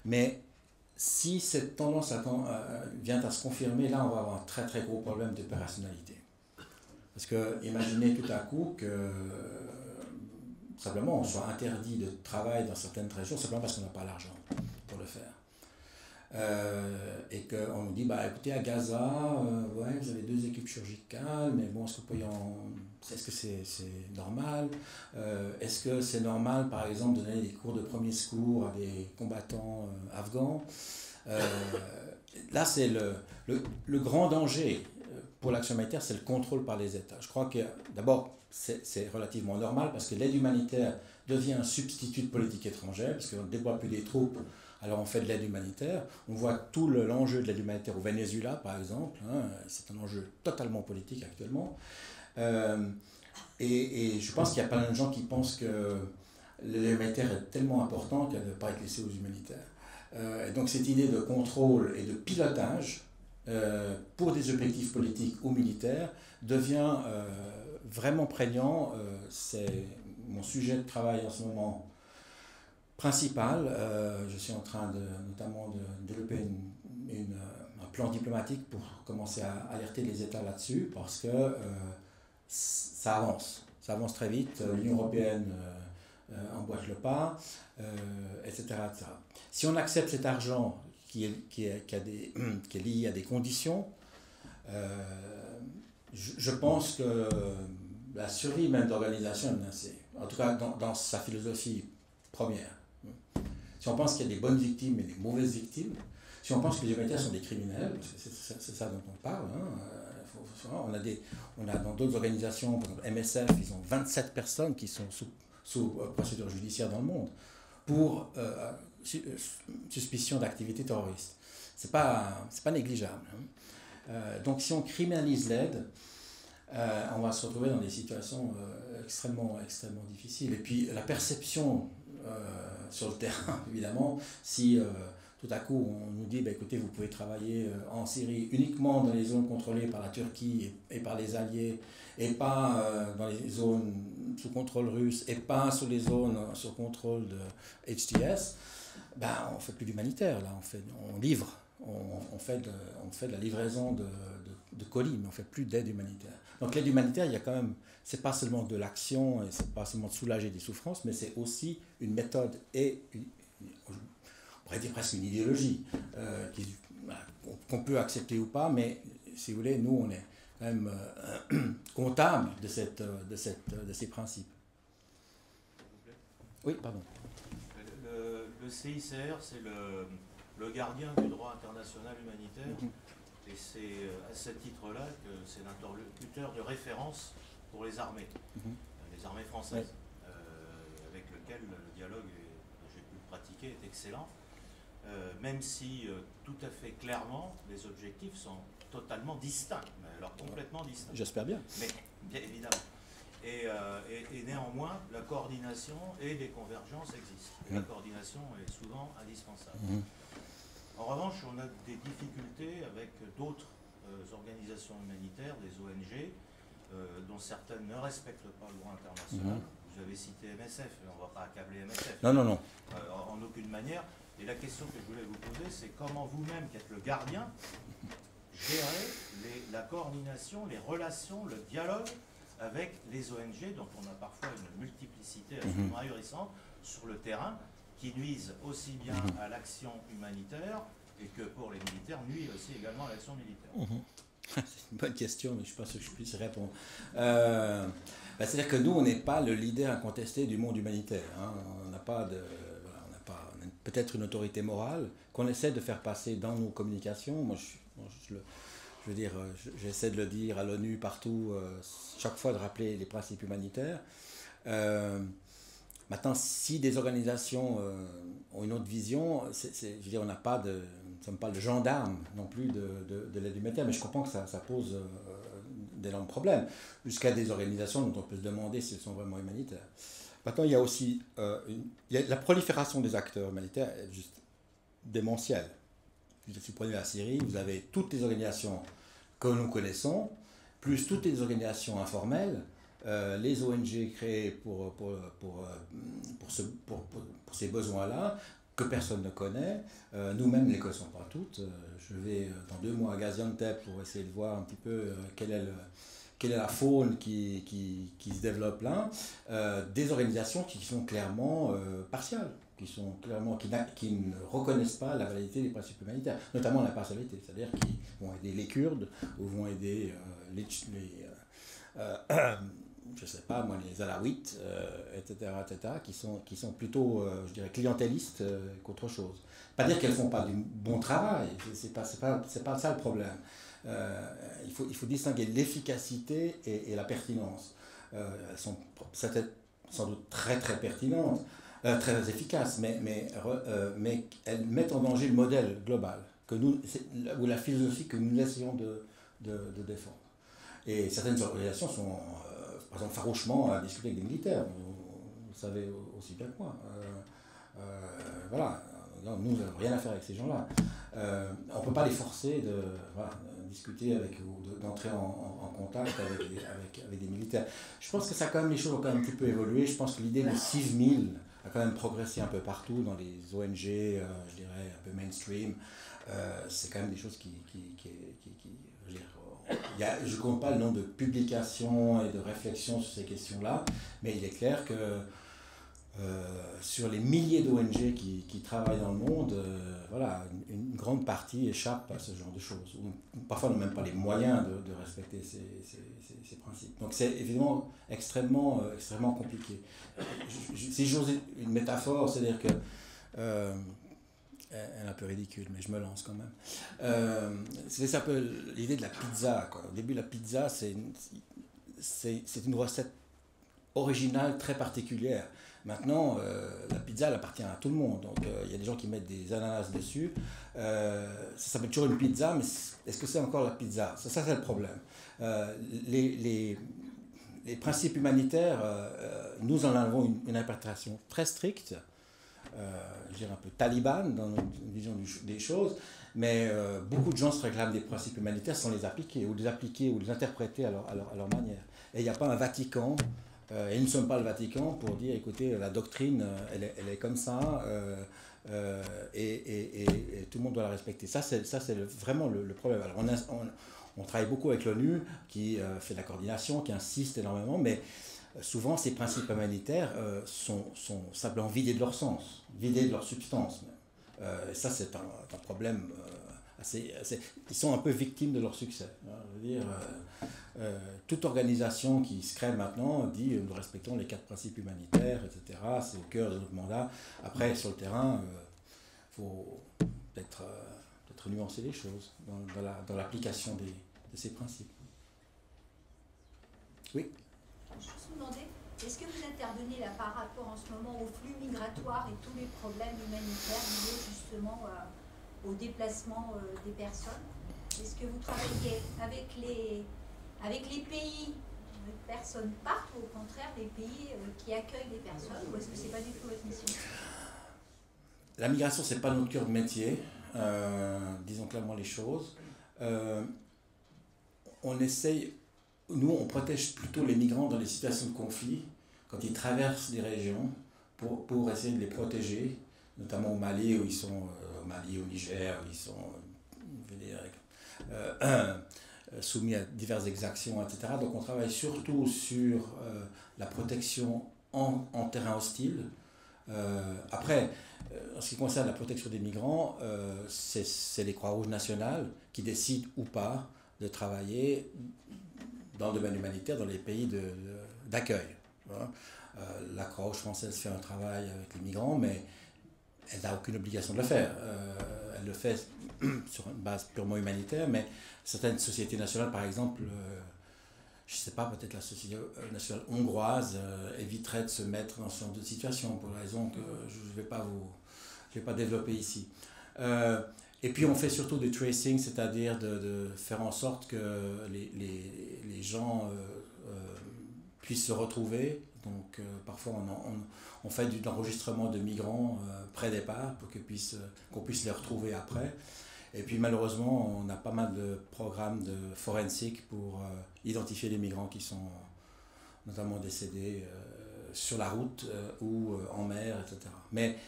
Mais si cette tendance vient à se confirmer, là, on va avoir un très très gros problème d'opérationnalité. Parce que imaginez tout à coup que simplement on soit interdit de travail dans certaines régions simplement parce qu'on n'a pas l'argent pour le faire. Et qu'on nous dit, écoutez, à Gaza, ouais, vous avez 2 équipes chirurgicales, mais bon, est-ce que c'est normal? Est-ce que c'est normal, par exemple, de donner des cours de premier secours à des combattants afghans? Là, c'est le grand danger pour l'action humanitaire, c'est le contrôle par les États. Je crois que, d'abord, c'est relativement normal parce que l'aide humanitaire devient un substitut de politique étrangère, parce qu'on ne déploie plus des troupes, alors on fait de l'aide humanitaire. On voit tout l'enjeu de l'aide humanitaire au Venezuela, par exemple. Hein, c'est un enjeu totalement politique actuellement. Et je pense qu'il y a plein de gens qui pensent que l'aide humanitaire est tellement important qu'elle ne doit pas être laissée aux humanitaires. Et donc cette idée de contrôle et de pilotage pour des objectifs politiques ou militaires devient vraiment prégnant. C'est mon sujet de travail en ce moment principal. Je suis en train notamment de développer un plan diplomatique pour commencer à alerter les États là-dessus, parce que ça avance très vite. L'Union européenne emboîte le pas, etc., etc. Si on accepte cet argent qui est lié à des conditions, je pense que la survie même d'organisation est menacée, en tout cas dans sa philosophie première. Si on pense qu'il y a des bonnes victimes et des mauvaises victimes, si on pense que les humanitaires sont des criminels, c'est ça dont on parle, on a dans d'autres organisations, par exemple MSF, ils ont 27 personnes qui sont sous procédure judiciaire dans le monde pour suspicion d'activité terroriste. C'est pas négligeable. Donc si on criminalise l'aide, on va se retrouver dans des situations extrêmement difficiles. Et puis la perception sur le terrain, évidemment, si tout à coup on nous dit, écoutez, vous pouvez travailler en Syrie uniquement dans les zones contrôlées par la Turquie et par les alliés, et pas dans les zones sous contrôle russe, et pas sous les zones sous contrôle de HTS, on ne fait plus d'humanitaire, là, on livre, on fait de la livraison de colis, mais on ne fait plus d'aide humanitaire. Donc l'aide humanitaire, il y a quand même, c'est pas seulement de l'action, et c'est pas seulement de soulager des souffrances, mais c'est aussi une méthode et on pourrait dire presque une idéologie qu'on peut accepter ou pas, mais si vous voulez, nous on est quand même comptable de ces principes. Oui, pardon. Le CICR, c'est le gardien du droit international humanitaire, et c'est à ce titre-là que c'est l'interlocuteur de référence pour les armées françaises, avec lequel le dialogue que j'ai pu pratiquer est excellent, même si tout à fait clairement les objectifs sont totalement distincts, mais alors complètement distincts. J'espère bien. Mais bien évidemment. Et néanmoins, la coordination et les convergences existent. Et la coordination est souvent indispensable. En revanche, on a des difficultés avec d'autres organisations humanitaires, des ONG, dont certaines ne respectent pas le droit international. Vous avez cité MSF, mais on ne va pas accabler MSF. Non. En aucune manière. Et la question que je voulais vous poser, c'est comment vous-même, qui êtes le gardien, gérez la coordination, les relations, le dialogue avec les ONG, dont on a parfois une multiplicité absolument ahurissante sur le terrain, qui nuisent aussi bien à l'action humanitaire et que pour les militaires, nuit aussi également à l'action militaire. C'est une bonne question, mais je ne suis pas sûr que je puisse répondre. C'est-à-dire que nous, on n'est pas le leader incontesté du monde humanitaire. On n'a pas on a peut-être une autorité morale qu'on essaie de faire passer dans nos communications. Moi, je veux dire, j'essaie de le dire à l'ONU partout, chaque fois de rappeler les principes humanitaires. Maintenant, si des organisations ont une autre vision, je veux dire, nous ne sommes pas le gendarme non plus de l'aide humanitaire, mais je comprends que ça pose d'énormes problèmes, jusqu'à des organisations dont on peut se demander si elles sont vraiment humanitaires. Maintenant, il y a aussi la prolifération des acteurs humanitaires est juste démentielle. Si vous prenez la Syrie, vous avez toutes les organisations que nous connaissons, plus toutes les organisations informelles, les ONG créées pour ces besoins-là, que personne ne connaît. Nous-mêmes ne les connaissons pas toutes. Je vais dans 2 mois à Gaziantep pour essayer de voir un petit peu quelle est la faune qui se développe là. Des organisations qui sont clairement partiales, qui ne reconnaissent pas la validité des principes humanitaires, notamment la partialité, c'est-à-dire qui vont aider les Kurdes ou vont aider je sais pas moi, les Alaouites, etc., qui sont plutôt, je dirais, clientélistes qu'autre chose. Pas dire qu'elles font pas du bon travail, c'est pas ça le problème. il faut distinguer l'efficacité et la pertinence. Elles sont sans doute très très pertinentes, très efficaces, mais elles mettent en danger le modèle global, ou la philosophie que nous essayons de défendre. Et certaines organisations sont, par exemple, farouchement à discuter avec des militaires. Vous savez aussi bien que moi. Voilà. Non, nous n'avons rien à faire avec ces gens-là. On ne peut pas les forcer de discuter avec ou d'entrer en contact avec des militaires. Je pense que les choses ont quand même un petit peu évolué. Je pense que l'idée de Civ 1000 a quand même progressé un peu partout dans les ONG, je dirais un peu mainstream. C'est quand même des choses je ne compte pas le nombre de publications et de réflexions sur ces questions-là, mais il est clair que sur les milliers d'ONG qui travaillent dans le monde, une grande partie échappe à ce genre de choses, ou parfois n'ont même pas les moyens de respecter ces principes. Donc c'est évidemment extrêmement compliqué. Si j'ose une métaphore, c'est-à-dire que elle est un peu ridicule, mais je me lance quand même. C'est un peu l'idée de la pizza, quoi. Au début, la pizza, c'est une recette originale, très particulière. Maintenant, la pizza, elle appartient à tout le monde. Donc, il y a des gens qui mettent des ananas dessus. Ça s'appelle toujours une pizza, mais est-ce que c'est encore la pizza ? Ça c'est le problème. Les principes humanitaires, nous en avons une interprétation très stricte, je dirais un peu talibane dans notre vision des choses, mais beaucoup de gens se réclament des principes humanitaires sans les appliquer, ou les interpréter à leur manière. Et il n'y a pas un Vatican, et nous ne sommes pas le Vatican pour dire, écoutez, la doctrine, elle est comme ça, et tout le monde doit la respecter. Ça, c'est vraiment le problème. Alors, on travaille beaucoup avec l'ONU, qui fait de la coordination, qui insiste énormément, mais souvent, ces principes humanitaires sont simplement vidés de leur sens, vidés de leur substance. Et ça, c'est un problème ils sont un peu victimes de leur succès. Je veux dire, toute organisation qui se crée maintenant dit nous respectons les 4 principes humanitaires, etc. C'est au cœur de notre mandat. Après, sur le terrain, il faut peut-être nuancer les choses dans l'application de ces principes. Oui. Je vous demandais, est-ce que vous intervenez là par rapport en ce moment aux flux migratoires et tous les problèmes humanitaires liés justement au déplacement des personnes? Est-ce que vous travaillez avec les pays où les personnes partent, ou au contraire les pays qui accueillent les personnes, ou est-ce que c'est pas du tout votre mission? La migration, c'est pas notre cœur de métier, disons clairement les choses. On essaye. Nous, on protège plutôt les migrants dans les situations de conflit, quand ils traversent des régions, pour essayer de les protéger, notamment au Mali, où ils sont, au Niger, où ils sont soumis à diverses exactions, etc. Donc on travaille surtout sur la protection en terrain hostile. Après, en ce qui concerne la protection des migrants, c'est les Croix-Rouges nationales qui décident ou pas de travailler dans le domaine humanitaire, dans les pays d'accueil. La Croix-Rouge française fait un travail avec les migrants, mais elle n'a aucune obligation de le faire. Elle le fait sur une base purement humanitaire, mais certaines sociétés nationales, par exemple, je ne sais pas, peut-être la société nationale hongroise éviterait de se mettre dans ce genre de situation, pour la raison que je ne vais pas développer ici. Et puis on fait surtout du tracing, c'est-à-dire de faire en sorte que les gens puissent se retrouver. Donc parfois on fait de l'enregistrement de migrants pré-départ pour qu'on puisse les retrouver après. Et puis malheureusement on a pas mal de programmes de forensique pour identifier les migrants qui sont notamment décédés sur la route ou en mer, etc. Mais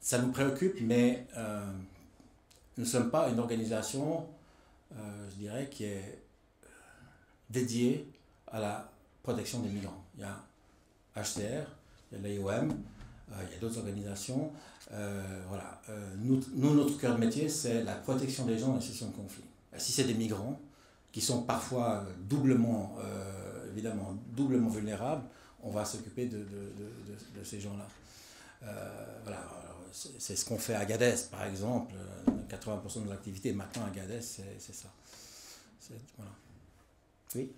ça nous préoccupe, mais nous ne sommes pas une organisation, je dirais, qui est dédiée à la protection des migrants. Il y a HCR, il y a l'AIOM, il y a d'autres organisations. Voilà. Nous, notre cœur de métier, c'est la protection des gens dans les situations de conflit. Si c'est des migrants qui sont parfois doublement vulnérables, on va s'occuper de ces gens-là. Voilà. C'est ce qu'on fait à Agadez, par exemple. 80% de nos activités maintenant à Gadès, c'est ça. Voilà. Oui.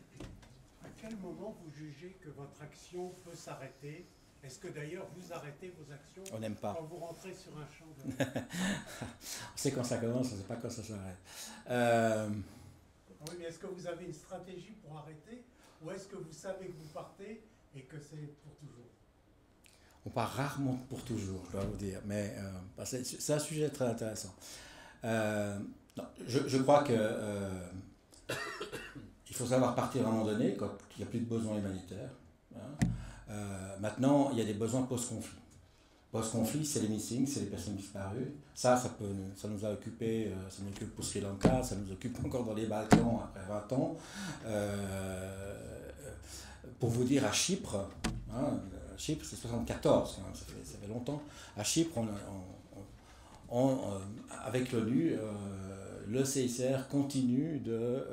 À quel moment vous jugez que votre action peut s'arrêter? Est-ce que d'ailleurs vous arrêtez vos actions On n'aime pas. quand vous rentrez sur un champ de... On sait quand ça commence, on ne sait pas quand ça s'arrête. Oui, mais est-ce que vous avez une stratégie pour arrêter, ou est-ce que vous savez que vous partez et que c'est pour toujours? On part rarement pour toujours, je dois vous dire, mais c'est un sujet très intéressant. Non, je crois que il faut savoir partir à un moment donné quand il n'y a plus de besoins humanitaires. Hein. Maintenant, il y a des besoins post-conflit. Post-conflit, c'est les missing, c'est les personnes disparues. Ça nous a occupé, ça nous occupe pour Sri Lanka, ça nous occupe encore dans les Balkans après 20 ans. Pour vous dire, à Chypre, hein, Chypre c'est 74, quand même, ça fait longtemps. À Chypre, avec l'ONU, le CICR continue de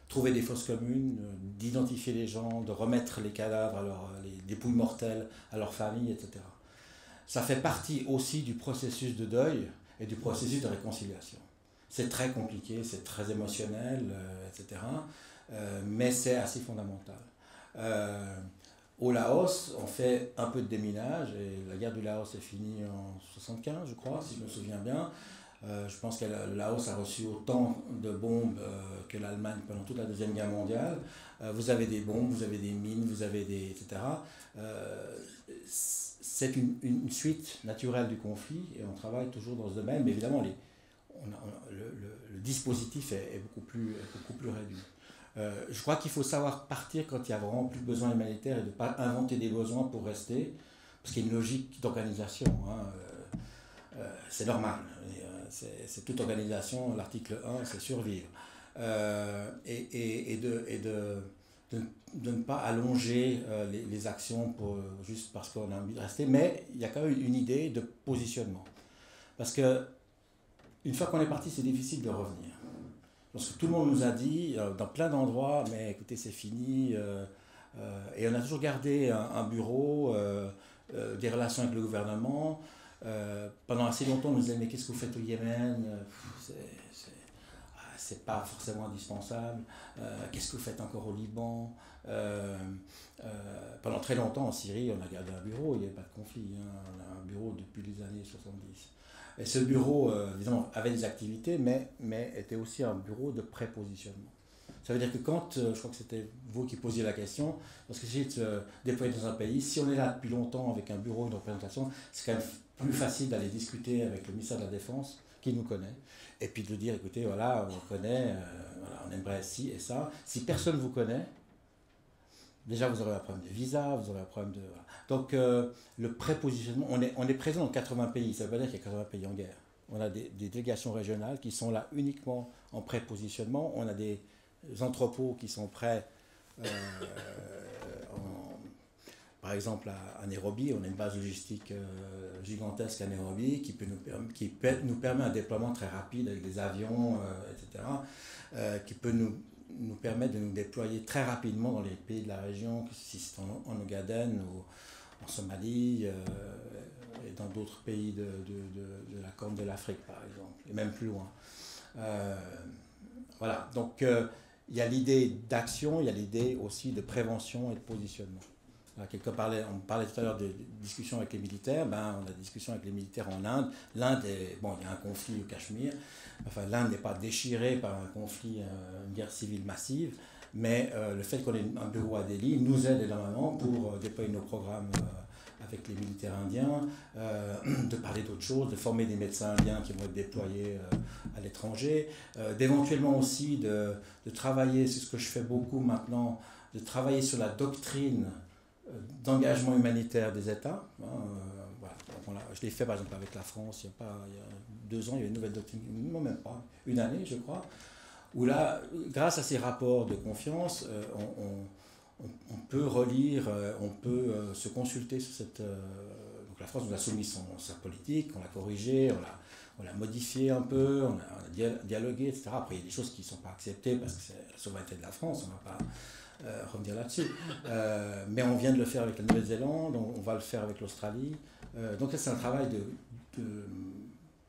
trouver des fosses communes, d'identifier les gens, de remettre les cadavres, les dépouilles mortelles à leurs familles, etc. Ça fait partie aussi du processus de deuil et du processus de réconciliation. C'est très compliqué, c'est très émotionnel, etc. Mais c'est assez fondamental. Au Laos, on fait un peu de déminage, et la guerre du Laos est finie en 1975, je crois, si je me souviens bien. Je pense que le Laos a reçu autant de bombes que l'Allemagne pendant toute la Deuxième Guerre mondiale. Vous avez des bombes, vous avez des mines, vous avez des... etc. C'est une suite naturelle du conflit, et on travaille toujours dans ce domaine, mais évidemment, le dispositif est beaucoup plus réduit. Je crois qu'il faut savoir partir quand il y a vraiment plus de besoins humanitaires et de ne pas inventer des besoins pour rester, parce qu'il y a une logique d'organisation. Hein. C'est normal. C'est toute organisation, l'article 1, c'est survivre. Et de ne pas allonger les actions juste parce qu'on a envie de rester, mais il y a quand même une idée de positionnement. Parce que une fois qu'on est parti, c'est difficile de revenir. Parce que tout le monde nous a dit, dans plein d'endroits, mais écoutez, c'est fini. Et on a toujours gardé un bureau, des relations avec le gouvernement. Pendant assez longtemps, on nous disait, mais qu'est-ce que vous faites au Yémen? C'est pas forcément indispensable. Qu'est-ce que vous faites encore au Liban? Pendant très longtemps, en Syrie, on a gardé un bureau, il n'y avait pas de conflit. Hein. On a un bureau depuis les années 70. Et ce bureau, disons, avait des activités, mais était aussi un bureau de prépositionnement. Ça veut dire que quand, je crois que c'était vous qui posiez la question, parce que si se déployer dans un pays, si on est là depuis longtemps avec un bureau, une représentation, c'est quand même plus facile d'aller discuter avec le ministère de la Défense, qui nous connaît, et puis de dire, écoutez, voilà, on connaît, voilà, on aimerait ci et ça. Si personne ne vous connaît, déjà vous aurez un problème de visa, vous aurez un problème de... Voilà. Donc le prépositionnement, on est présent dans 80 pays, ça veut pas dire qu'il y a 80 pays en guerre. On a des délégations régionales qui sont là uniquement en prépositionnement, on a des entrepôts qui sont prêts, par exemple à Nairobi, on a une base logistique gigantesque à Nairobi qui nous permet un déploiement très rapide avec des avions, etc., qui peut nous permettre de nous déployer très rapidement dans les pays de la région, si c'est en Ogaden ou en Somalie, et dans d'autres pays de la Corne de l'Afrique, par exemple, et même plus loin. Voilà, donc il y a l'idée d'action, il y a l'idée aussi de prévention et de positionnement. Là, on parlait tout à l'heure de discussions avec les militaires, on a des discussions avec les militaires en Inde. L'Inde, bon, il y a un conflit au Cachemire, enfin l'Inde n'est pas déchirée par un conflit, une guerre civile massive, mais le fait qu'on ait un bureau à Delhi nous aide énormément pour déployer nos programmes avec les militaires indiens, de parler d'autres choses, de former des médecins indiens qui vont être déployés à l'étranger, d'éventuellement aussi de travailler, c'est ce que je fais beaucoup maintenant, de travailler sur la doctrine d'engagement humanitaire des États. Voilà. Je l'ai fait par exemple avec la France, il y a 2 ans, il y a une nouvelle doctrine, non même pas, une année je crois, où là, grâce à ces rapports de confiance, on peut relire, on peut se consulter sur cette... donc la France nous a soumis sa politique, on l'a corrigée, on l'a modifiée un peu, on a dialogué, etc. Après, il y a des choses qui ne sont pas acceptées parce que c'est la souveraineté de la France, on ne va pas revenir là-dessus. Mais on vient de le faire avec la Nouvelle-Zélande, on va le faire avec l'Australie. Donc c'est un travail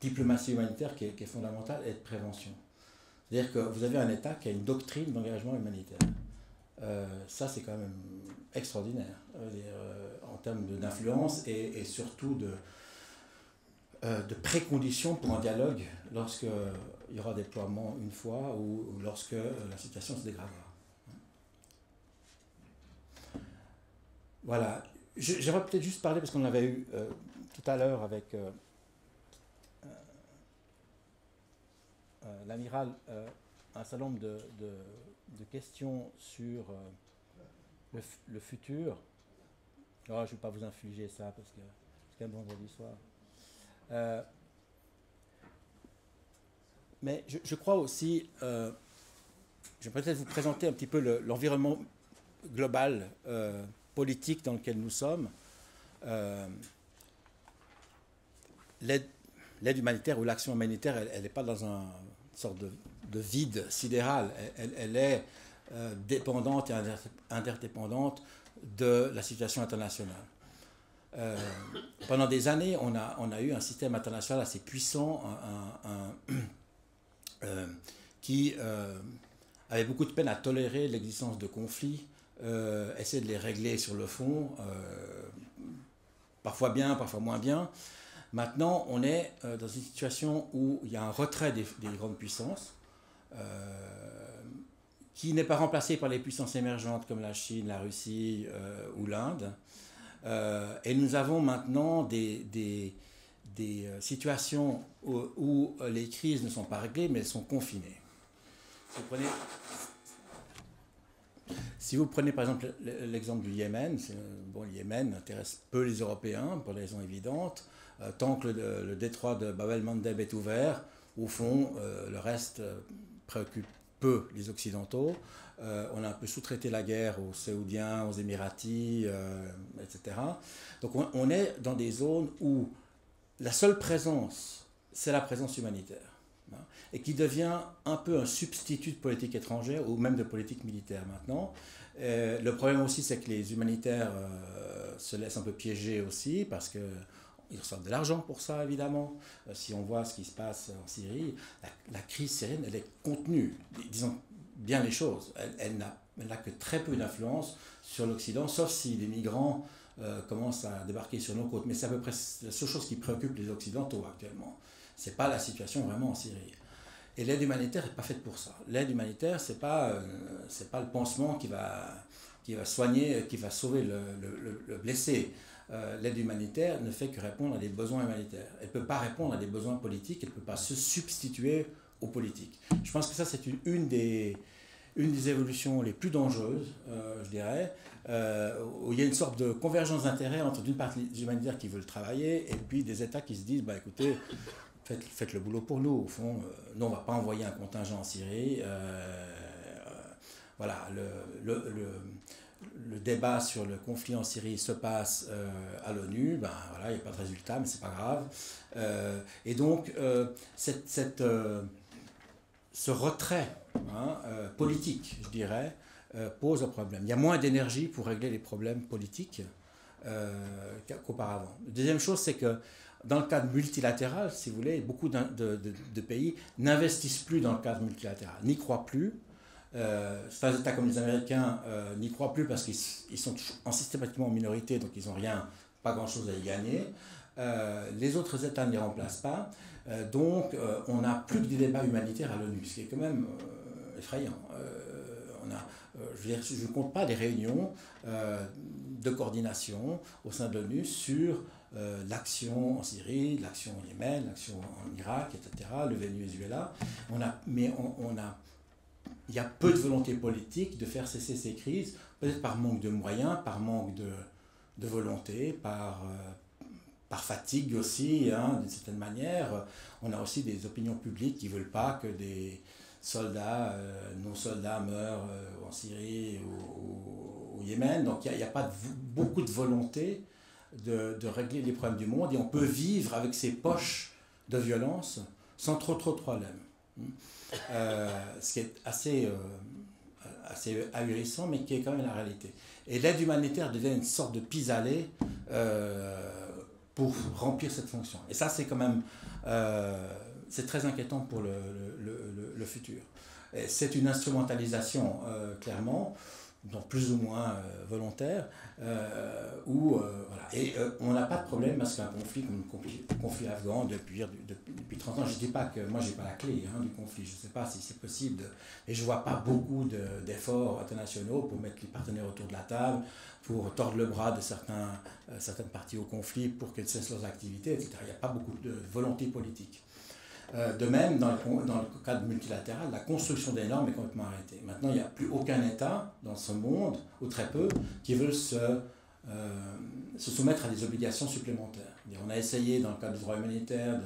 diplomatie humanitaire qui est fondamentale et de prévention. C'est-à-dire que vous avez un État qui a une doctrine d'engagement humanitaire. Ça, c'est quand même extraordinaire en termes d'influence et surtout de préconditions pour un dialogue lorsqu'il y aura déploiement une fois ou lorsque la situation se dégrade. Voilà. J'aimerais peut-être juste parler, parce qu'on l'avait eu tout à l'heure avec l'amiral, un certain nombre de questions sur le futur. Alors, je ne vais pas vous infliger ça parce que c'est quand même vendredi soir. Mais je crois aussi, je vais peut-être vous présenter un petit peu l'environnement global politique dans lequel nous sommes. L'aide humanitaire ou l'action humanitaire, elle n'est pas dans une sorte de vide sidéral. Elle est dépendante et interdépendante de la situation internationale. Pendant des années, on a eu un système international assez puissant qui avait beaucoup de peine à tolérer l'existence de conflits, essayer de les régler sur le fond, parfois bien, parfois moins bien. Maintenant, on est dans une situation où il y a un retrait des grandes puissances, qui n'est pas remplacé par les puissances émergentes comme la Chine, la Russie ou l'Inde. Et nous avons maintenant des situations où les crises ne sont pas réglées, mais elles sont confinées. Si vous prenez par exemple l'exemple du Yémen, le Yémen intéresse peu les Européens, pour des raisons évidentes. Tant que le détroit de Bab el-Mandeb est ouvert, au fond, le reste préoccupe peu les Occidentaux. On a un peu sous-traité la guerre aux Saoudiens, aux Émiratis, etc. Donc on est dans des zones où la seule présence, c'est la présence humanitaire, hein, et qui devient un peu un substitut de politique étrangère ou même de politique militaire maintenant. Le problème aussi, c'est que les humanitaires se laissent un peu piéger aussi, parce que ils reçoivent de l'argent pour ça, évidemment. Si on voit ce qui se passe en Syrie, la crise syrienne, elle est contenue. Disons bien les choses. Elle n'a que très peu d'influence sur l'Occident, sauf si les migrants commencent à débarquer sur nos côtes. Mais c'est à peu près la seule chose qui préoccupe les Occidentaux actuellement. Ce n'est pas la situation vraiment en Syrie. Et l'aide humanitaire n'est pas faite pour ça. L'aide humanitaire, ce n'est pas le pansement qui va soigner, qui va sauver le blessé. L'aide humanitaire ne fait que répondre à des besoins humanitaires. Elle ne peut pas répondre à des besoins politiques, elle ne peut pas se substituer aux politiques. Je pense que ça, c'est une des évolutions les plus dangereuses, je dirais, où il y a une sorte de convergence d'intérêts entre d'une part les humanitaires qui veulent travailler et puis des États qui se disent, bah, écoutez, faites le boulot pour nous. Au fond, nous, on ne va pas envoyer un contingent en Syrie. Voilà, le débat sur le conflit en Syrie se passe à l'ONU, ben voilà, il n'y a pas de résultat, mais c'est pas grave. Et donc, ce retrait politique, je dirais, pose un problème. Il y a moins d'énergie pour régler les problèmes politiques qu'auparavant. Deuxième chose, c'est que dans le cadre multilatéral, si vous voulez, beaucoup de pays n'investissent plus dans le cadre multilatéral, n'y croient plus. Certains États comme les Américains n'y croient plus parce qu'ils sont systématiquement en minorité, donc ils n'ont pas grand-chose à y gagner. Les autres États ne les remplacent pas. Donc on n'a plus que des débats humanitaires à l'ONU, ce qui est quand même effrayant. Je ne compte pas des réunions de coordination au sein de l'ONU sur l'action en Syrie, l'action au Yémen, l'action en Irak, etc., le Venezuela. Il y a peu de volonté politique de faire cesser ces crises, peut-être par manque de moyens, par manque de volonté, par fatigue aussi, hein, d'une certaine manière. On a aussi des opinions publiques qui ne veulent pas que des soldats, non-soldats meurent en Syrie ou au Yémen. Donc il n'y a pas beaucoup de volonté de régler les problèmes du monde, et on peut vivre avec ces poches de violence sans trop de problèmes. Ce qui est assez ahurissant, mais qui est quand même la réalité. Et l'aide humanitaire devient une sorte de pis-aller pour remplir cette fonction. Et ça, c'est quand même c'est très inquiétant pour le futur. C'est une instrumentalisation, clairement, donc plus ou moins volontaire, voilà. Et on n'a pas de problème parce qu'un conflit comme le conflit afghan depuis 30 ans, je ne dis pas que moi j'ai pas la clé du conflit, je ne sais pas si c'est possible, et je ne vois pas beaucoup d'efforts internationaux pour mettre les partenaires autour de la table, pour tordre le bras de certaines parties au conflit pour qu'elles cessent leurs activités, etc. Il n'y a pas beaucoup de volonté politique. De même, dans le cadre multilatéral, la construction des normes est complètement arrêtée. Maintenant, il n'y a plus aucun État dans ce monde, ou très peu, qui veut se soumettre à des obligations supplémentaires. On a essayé, dans le cadre du droit humanitaire,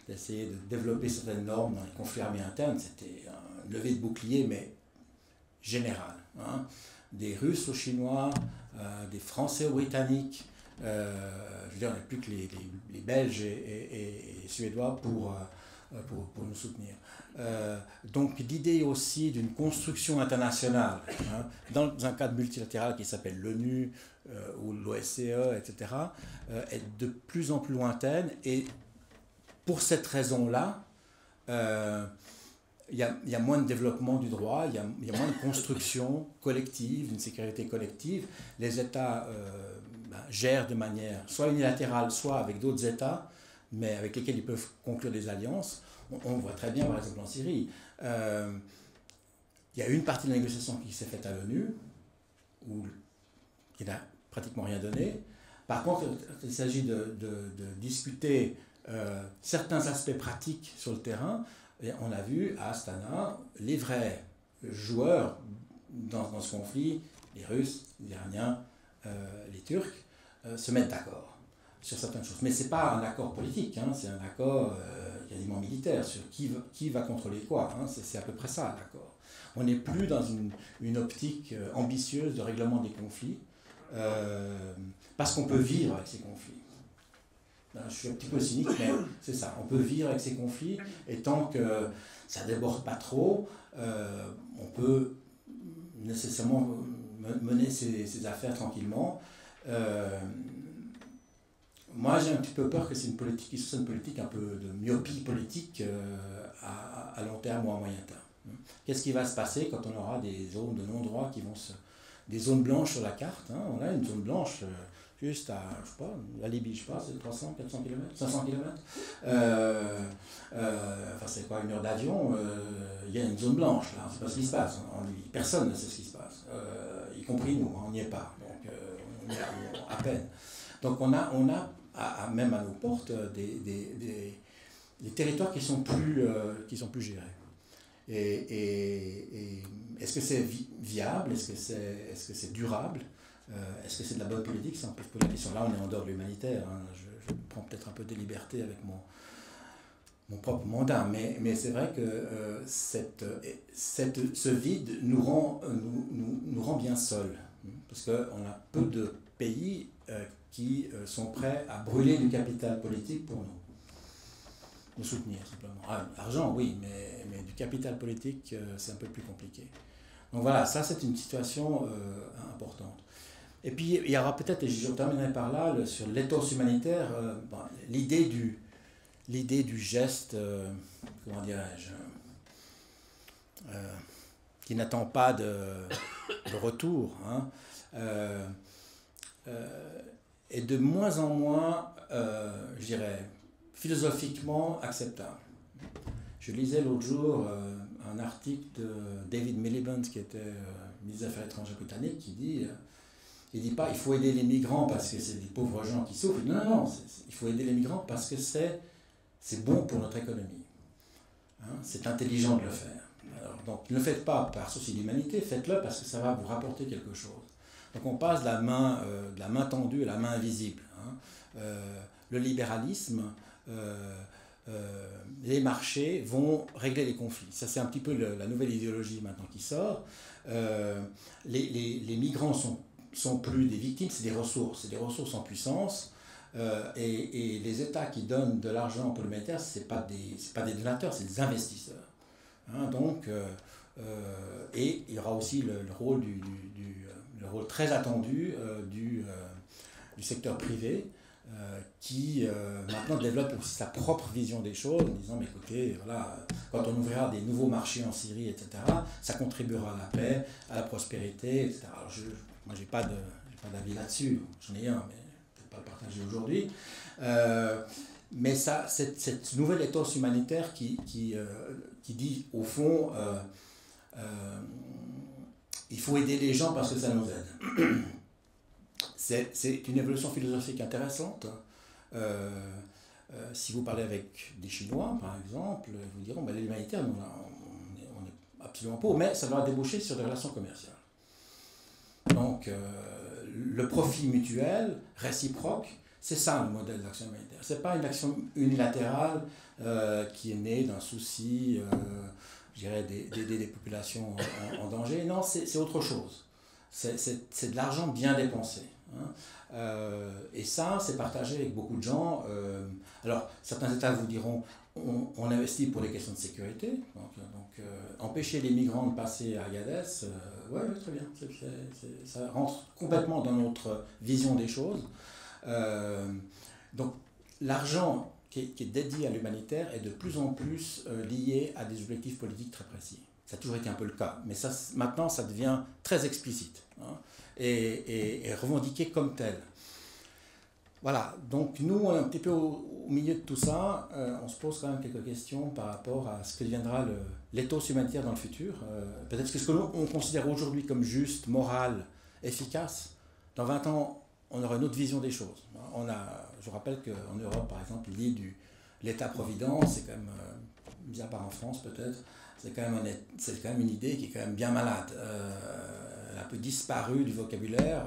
d'essayer de développer certaines normes dans les conflits armés internes. C'était une levée de bouclier, mais générale. Des Russes aux Chinois, des Français aux Britanniques. Je veux dire, on n'a plus que les Belges et les Suédois pour nous soutenir. Donc l'idée aussi d'une construction internationale, dans un cadre multilatéral qui s'appelle l'ONU ou l'OSCE, etc., est de plus en plus lointaine. Et pour cette raison-là, il y a moins de développement du droit, il y a moins de construction collective, d'une sécurité collective. Les États gèrent de manière soit unilatérale, soit avec d'autres États, mais avec lesquels ils peuvent conclure des alliances. On voit très bien, par exemple, en Syrie, il y a une partie de la négociation qui s'est faite à l'ONU, qui n'a pratiquement rien donné. Par contre, il s'agit de discuter certains aspects pratiques sur le terrain, et on a vu à Astana les vrais joueurs dans ce conflit, les Russes, les Iraniens, les Turcs, se mettent d'accord sur certaines choses. Mais ce n'est pas un accord politique, c'est un accord quasiment militaire sur qui va contrôler quoi. C'est à peu près ça, l'accord. On n'est plus dans une optique ambitieuse de règlement des conflits, parce qu'on peut vivre avec ces conflits. Je suis un petit peu cynique, mais c'est ça. On peut vivre avec ces conflits, et tant que ça ne déborde pas trop, on peut nécessairement mener ses affaires tranquillement. Moi, j'ai un petit peu peur que c'est une politique qui soit une politique un peu de myopie politique à long terme ou à moyen terme. Qu'est-ce qui va se passer quand on aura des zones de non-droit qui vont des zones blanches sur la carte, On a une zone blanche juste à, je sais pas, la Libye, je sais pas, c'est 300, 400 km, 500 km. Enfin, c'est quoi, une heure d'avion, il y a une zone blanche, là, on ne sait pas ce qui se passe en Libye. Personne ne sait ce qui se passe, y compris nous, on n'y est pas, donc on y est à peine. Donc on a même à nos portes des territoires qui sont plus gérés. Et est-ce que c'est viable? Est-ce que c'est durable? Est-ce que c'est de la bonne politique? Ça, on peut se poser la question. Là, on est en dehors de l'humanitaire. Je prends peut-être un peu de liberté avec mon propre mandat. Mais c'est vrai que ce vide nous rend bien seuls. Parce qu'on a peu de pays qui sont prêts à brûler du capital politique pour nous soutenir, simplement. L'argent, oui, mais du capital politique, c'est un peu plus compliqué. Donc voilà, ça c'est une situation importante. Et puis il y aura peut-être, et je terminerai par là, sur l'éthos humanitaire, l'idée du geste, comment dirais-je, qui n'attend pas de retour, est de moins en moins, je dirais, philosophiquement acceptable. Je lisais l'autre jour un article de David Miliband, qui était ministre des Affaires étrangères britannique, qui dit il dit pas il faut aider les migrants parce que c'est des pauvres gens qui souffrent. Non, il faut aider les migrants parce que c'est bon pour notre économie. C'est intelligent de le faire. Alors, donc ne le faites pas par souci d'humanité, faites-le parce que ça va vous rapporter quelque chose. Donc on passe de la main tendue à la main invisible. Le libéralisme, les marchés vont régler les conflits. Ça, c'est un petit peu la nouvelle idéologie maintenant qui sort. Les migrants sont plus des victimes, c'est des ressources en puissance. Et les États qui donnent de l'argent pour l'humanitaire, ce n'est pas des donateurs, c'est des investisseurs. Et il y aura aussi le rôle le rôle très attendu du secteur privé, qui maintenant développe aussi sa propre vision des choses en disant mais écoutez, voilà, quand on ouvrira des nouveaux marchés en Syrie, etc., ça contribuera à la paix, à la prospérité, etc. Alors moi, j'ai pas d'avis là-dessus, j'en ai un, mais peut-être pas le partager aujourd'hui. Mais ça, cette nouvelle ethos humanitaire qui dit au fond, il faut aider les gens parce que ça nous aide. C'est une évolution philosophique intéressante. Si vous parlez avec des Chinois, par exemple, ils vous diront l'humanitaire, on n'est absolument pas, mais ça va déboucher sur des relations commerciales. Donc, le profit mutuel, réciproque, c'est ça le modèle d'action humanitaire. Ce n'est pas une action unilatérale qui est née d'un souci, je dirais, d'aider des populations en danger. Non, c'est autre chose. C'est de l'argent bien dépensé. Hein. Et ça, c'est partagé avec beaucoup de gens. Alors, certains États vous diront, on investit pour des questions de sécurité. Donc empêcher les migrants de passer à Agadez, ouais, très bien. Ça rentre complètement dans notre vision des choses. Donc, l'argent qui est dédié à l'humanitaire est de plus en plus lié à des objectifs politiques très précis. Ça a toujours été un peu le cas, mais ça, maintenant, ça devient très explicite, hein, et revendiqué comme tel. Voilà, donc nous, on est un petit peu au milieu de tout ça. On se pose quand même quelques questions par rapport à ce que deviendra l'éthos humanitaire dans le futur. Peut-être que ce que l'on considère aujourd'hui comme juste, moral, efficace, dans 20 ans, on aura une autre vision des choses. Je rappelle qu'en Europe, par exemple, l'idée de l'État-providence, c'est quand même, mis à part en France peut-être, c'est quand même une idée qui est quand même bien malade. Elle a un peu disparu du vocabulaire.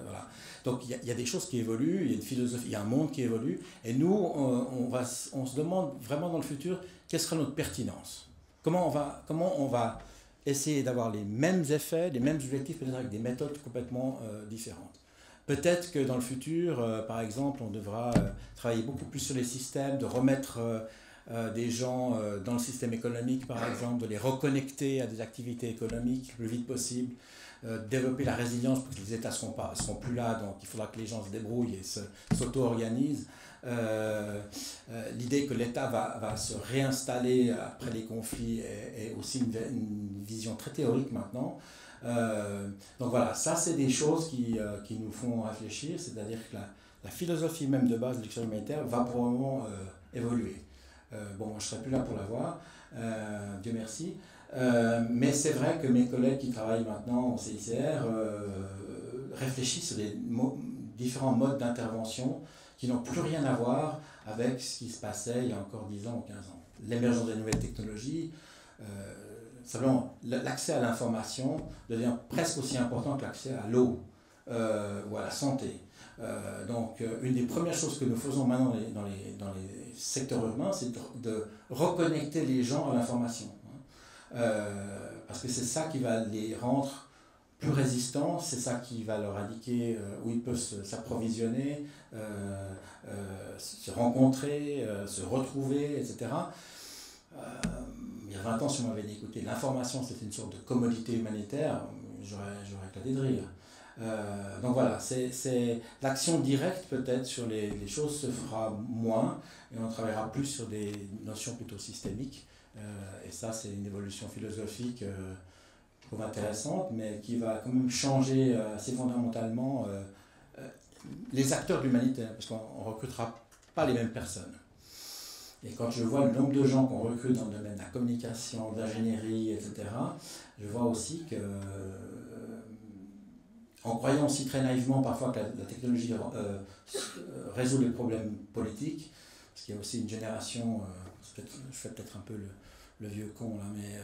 Voilà. Donc il y a des choses qui évoluent, il y a une philosophie, il y a un monde qui évolue, et nous, on se demande vraiment dans le futur, quelle sera notre pertinence ? Comment on va essayer d'avoir les mêmes effets, les mêmes objectifs, peut-être avec des méthodes complètement différentes. Peut-être que dans le futur, par exemple, on devra travailler beaucoup plus sur les systèmes, de remettre des gens dans le système économique, par exemple, de les reconnecter à des activités économiques le plus vite possible, développer la résilience parce que les États ne seront plus là, donc il faudra que les gens se débrouillent et s'auto-organisent. L'idée que l'État va se réinstaller après les conflits est aussi une vision très théorique maintenant. Donc voilà, ça c'est des choses qui nous font réfléchir, c'est-à-dire que la philosophie même de base de l'action humanitaire va probablement évoluer. Bon, je ne serai plus là pour la voir, Dieu merci, mais c'est vrai que mes collègues qui travaillent maintenant au CICR réfléchissent sur des différents modes d'intervention qui n'ont plus rien à voir avec ce qui se passait il y a encore 10 ans ou 15 ans. L'émergence des nouvelles technologies, simplement l'accès à l'information devient presque aussi important que l'accès à l'eau ou à la santé. Donc une des premières choses que nous faisons maintenant dans les secteurs urbains, c'est de reconnecter les gens à l'information. Parce que c'est ça qui va les rendre plus résistants, c'est ça qui va leur indiquer où ils peuvent s'approvisionner, se rencontrer, se retrouver, etc. Il y a 20 ans, si on m'avait dit, écoutez, l'information c'était une sorte de commodité humanitaire, j'aurais éclaté de rire. Donc voilà, c'est l'action directe peut-être sur les choses se fera moins et on travaillera plus sur des notions plutôt systémiques. Et ça, c'est une évolution philosophique je trouve intéressante, mais qui va quand même changer assez fondamentalement les acteurs de l'humanitaire, parce qu'on ne recrutera pas les mêmes personnes. Et quand je vois le nombre de gens qu'on recrute dans le domaine de la communication, de l'ingénierie, etc., je vois aussi que, en croyant aussi très naïvement parfois que la technologie résout les problèmes politiques, parce qu'il y a aussi une génération, je fais peut-être un peu le vieux con là, mais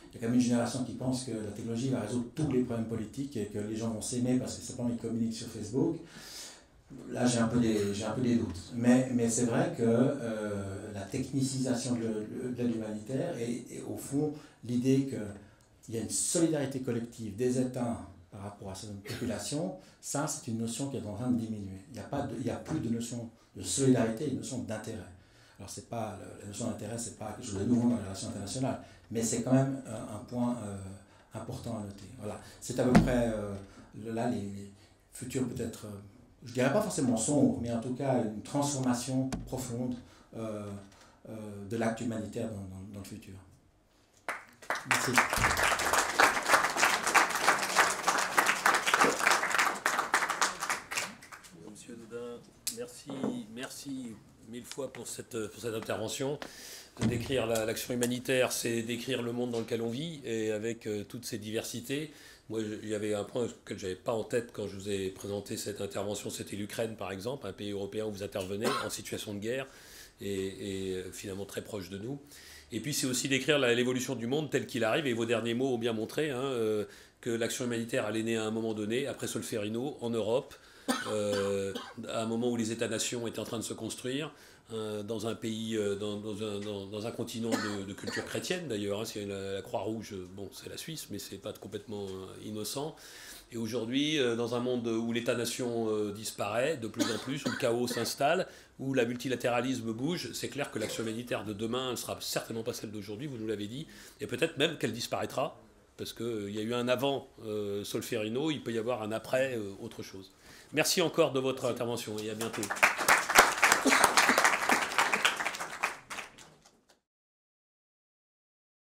il y a quand même une génération qui pense que la technologie va résoudre tous les problèmes politiques et que les gens vont s'aimer parce que simplement ils communiquent sur Facebook. Là, j'ai un peu des doutes. Mais c'est vrai que la technicisation de l'humanitaire et au fond l'idée qu'il y a une solidarité collective des États par rapport à cette population, ça c'est une notion qui est en train de diminuer. Il n'y a plus de notion de solidarité, une notion d'intérêt. Alors la notion d'intérêt, c'est pas quelque chose de nouveau dans les relations internationales, mais c'est quand même un point important à noter. Voilà, c'est à peu près là les futurs peut-être je ne dirais pas forcément sombre, mais en tout cas une transformation profonde de l'acte humanitaire dans le futur. Merci. Monsieur Doudin, merci mille fois pour cette intervention. Décrire l'action humanitaire, c'est décrire le monde dans lequel on vit et avec toutes ces diversités. Moi, il y avait un point que je n'avais pas en tête quand je vous ai présenté cette intervention, c'était l'Ukraine par exemple, un pays européen où vous intervenez en situation de guerre et finalement très proche de nous. Et puis c'est aussi décrire l'évolution du monde tel qu'il arrive, et vos derniers mots ont bien montré que l'action humanitaire allait naître à un moment donné, après Solferino, en Europe, à un moment où les États-nations étaient en train de se construire, dans un pays, dans un continent de culture chrétienne d'ailleurs, c'est la Croix-Rouge, bon c'est la Suisse, mais c'est pas complètement innocent. Et aujourd'hui, dans un monde où l'État-nation disparaît de plus en plus, où le chaos s'installe, où le multilatéralisme bouge, c'est clair que l'action humanitaire de demain ne sera certainement pas celle d'aujourd'hui, vous nous l'avez dit, et peut-être même qu'elle disparaîtra, parce qu'il y a eu un avant Solferino, il peut y avoir un après autre chose. Merci encore de votre intervention et à bientôt.